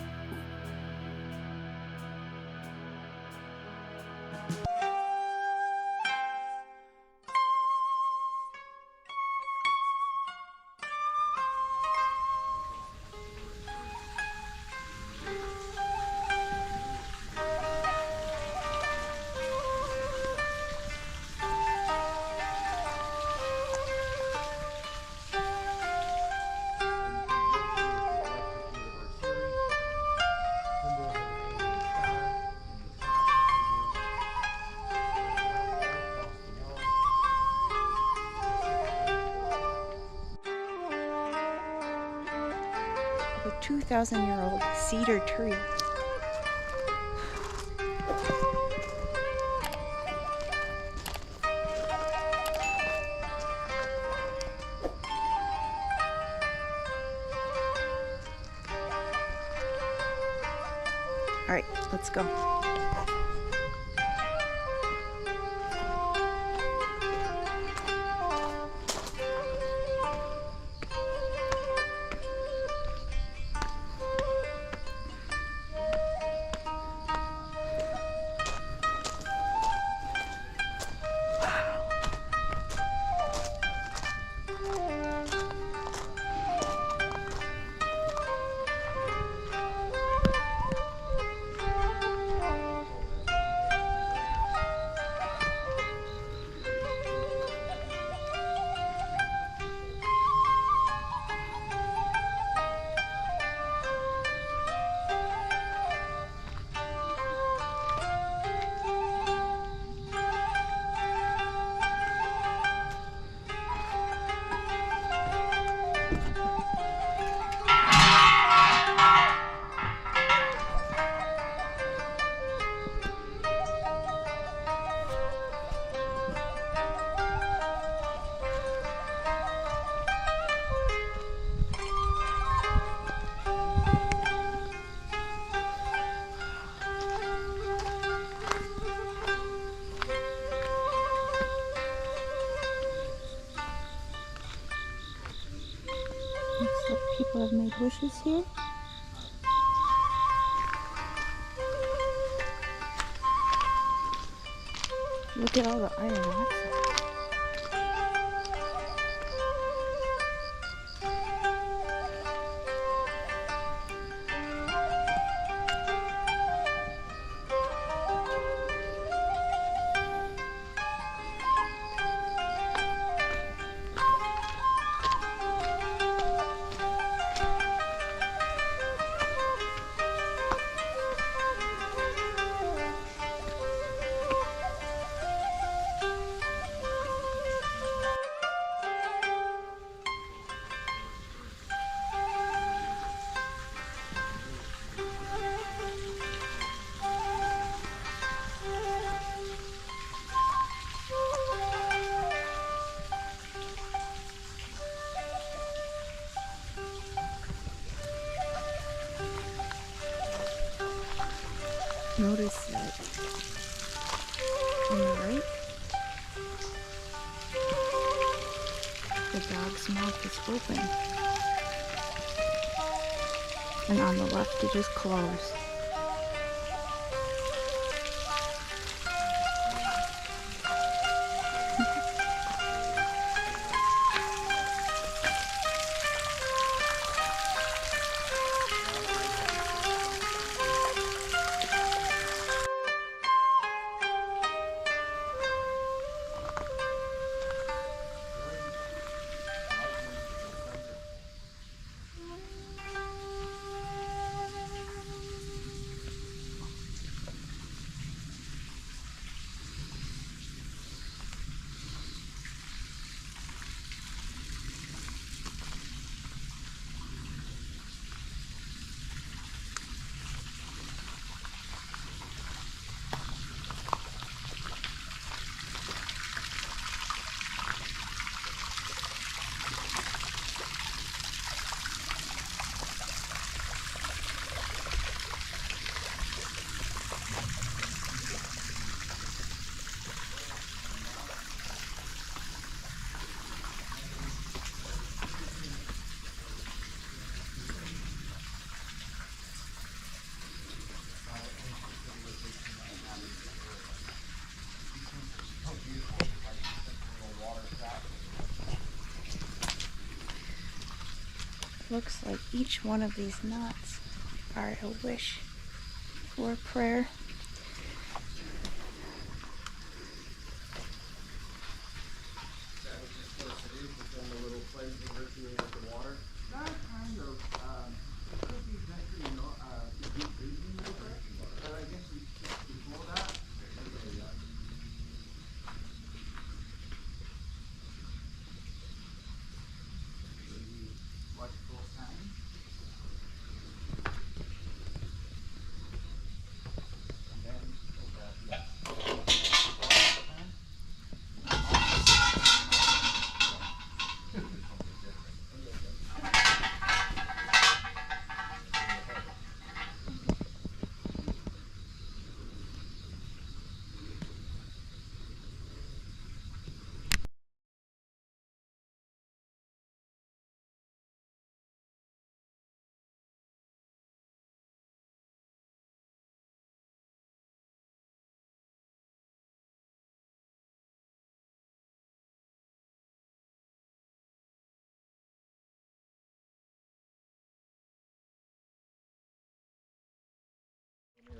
A 2,000-year-old cedar tree. All right, let's go. Looks like people have made wishes here. Look at all the iron oxide. Notice that on the right, the dog's mouth is open, and on the left it is closed. Looks like each one of these knots are a wish or a prayer.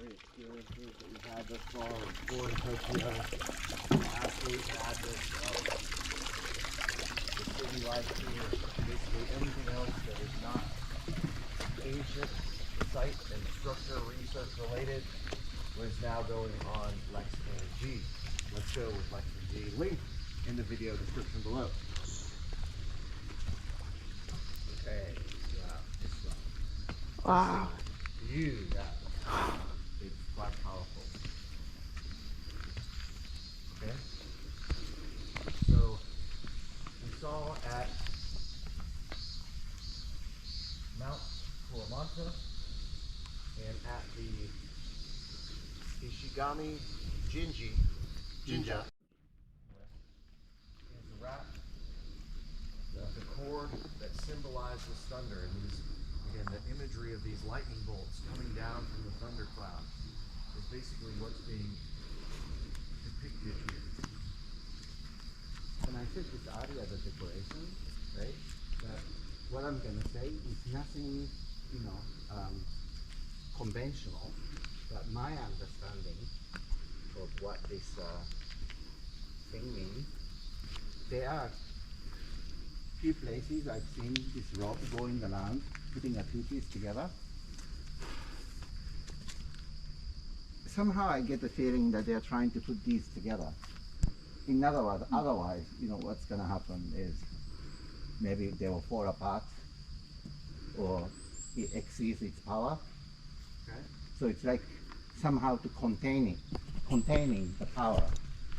Experiences that we've had thus far in Florida, Tokyo, absolute madness of the city life here. Basically everything else that is not ancient site and structure research related was now going on Lexington G. Let's go with Lexington G. Link in the video description below. Okay, wow, this one. Wow. You got it's quite powerful. Okay? So we saw at Mount Kuromata and at the Ishigami Jinja is the wrap, the cord that symbolizes thunder, and these, again, the imagery of these lightning bolts coming down from the thundercloud is basically what's being depicted here. And I said this earlier, the decoration, right? But what I'm going to say is nothing, conventional, but my understanding of what this thing means, there are few places I've seen this rope going around, putting a two pieces together. Somehow I get the feeling that they're trying to put these together. In other words, otherwise, what's going to happen is maybe they will fall apart or it exceeds its power. Okay? So it's like somehow to containing the power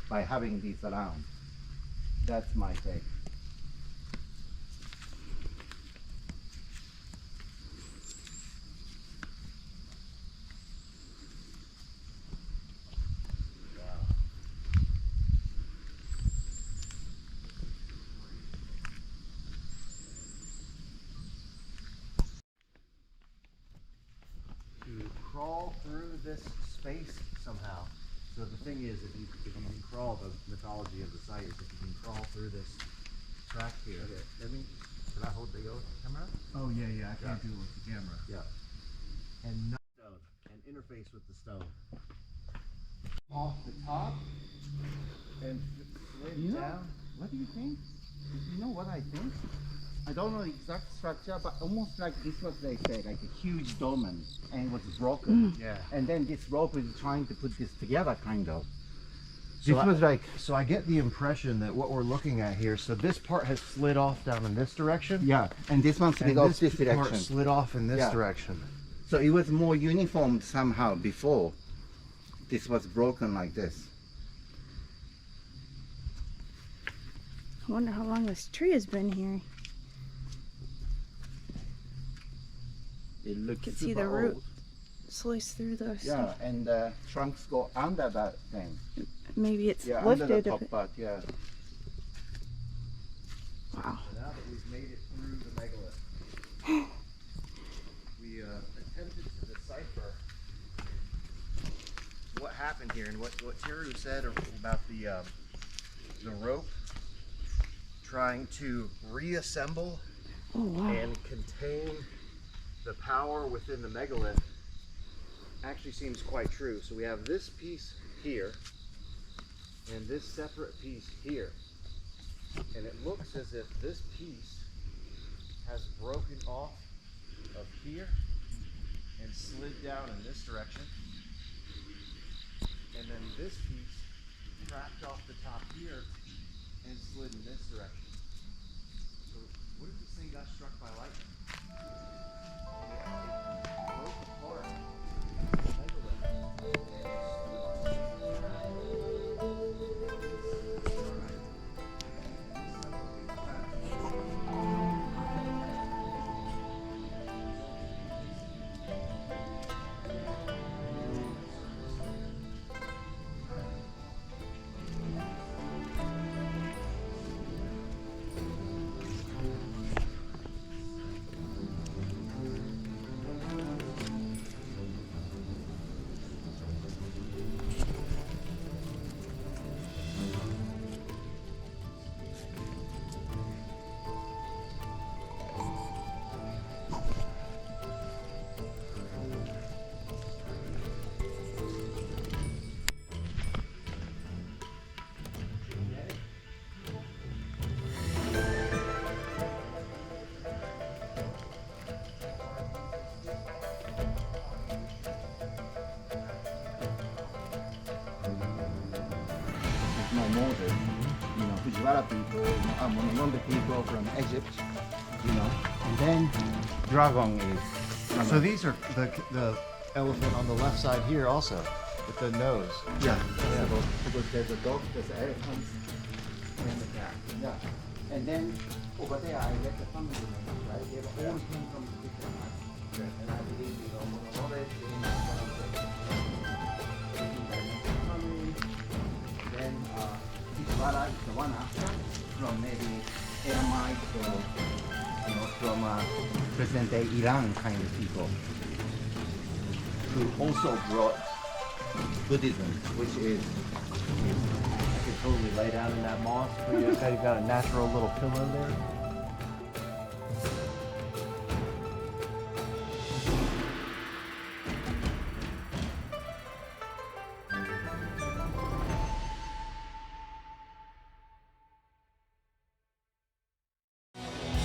by having these around. That's my take. crawl through this space somehow. So the thing is, if you can crawl, the mythology of the site is if you can crawl through this track here. Okay, can I hold the camera? Oh yeah, I can't do it with the camera. Yeah. And stone, and interface with the stone. Off the top And slid down. What do you think? You know what I think? I don't know the exact structure, but almost like this was, they say, like a huge dolmen, and it was broken. Yeah. And then this rope is trying to put this together, kind of. So This was like, So I get the impression that what we're looking at here, so this part has slid off down in this direction. yeah, and this one slid And off this part direction. slid off in this Yeah. direction. So it was more uniform somehow before. This was broken like this. I wonder how long this tree has been here. It looks You can see the root slice through the Yeah, and the trunks go under that thing. Maybe it's Yeah, under the lifted. top part, yeah. Wow. So now that we've made it through the megalith, we attempted to decipher what happened here and what Teru said about the rope trying to reassemble Oh wow. and contain the power within the megalith actually seems quite true. So we have this piece here and this separate piece here. And it looks as if this piece has broken off of here and slid down in this direction. And then this piece tracked off the top here and slid in this direction. So what if this thing got struck by lightning? And it broke apart the No Moses, you know, Fujiwara people, Mononombe people from Egypt, you know, and then dragon is. So these are the elephant on the left side here also, with the nose. Yeah, because there's a dog, there's elephants, and the cat. Yeah, and then over there I get the family members, right? They all came from different parts, and I believe you know Mononombe is one of the family. Then Fujiwara is the one after, from maybe Elamite or you know from present-day Iran kind of people, who also brought Buddhism, which is I could totally lay down in that moss. You've got a natural little pillow there.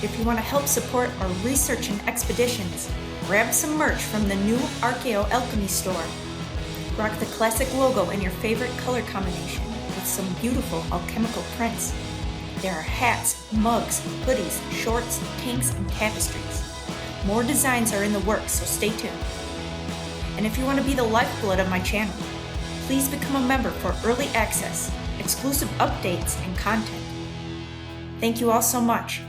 If you want to help support our research and expeditions, grab some merch from the new Archaeo.alchemy store. Rock the classic logo in your favorite color combination with some beautiful alchemical prints. There are hats, mugs, hoodies, shorts, tanks, and tapestries. More designs are in the works, so stay tuned. And if you want to be the lifeblood of my channel, please become a member for early access, exclusive updates, and content. Thank you all so much.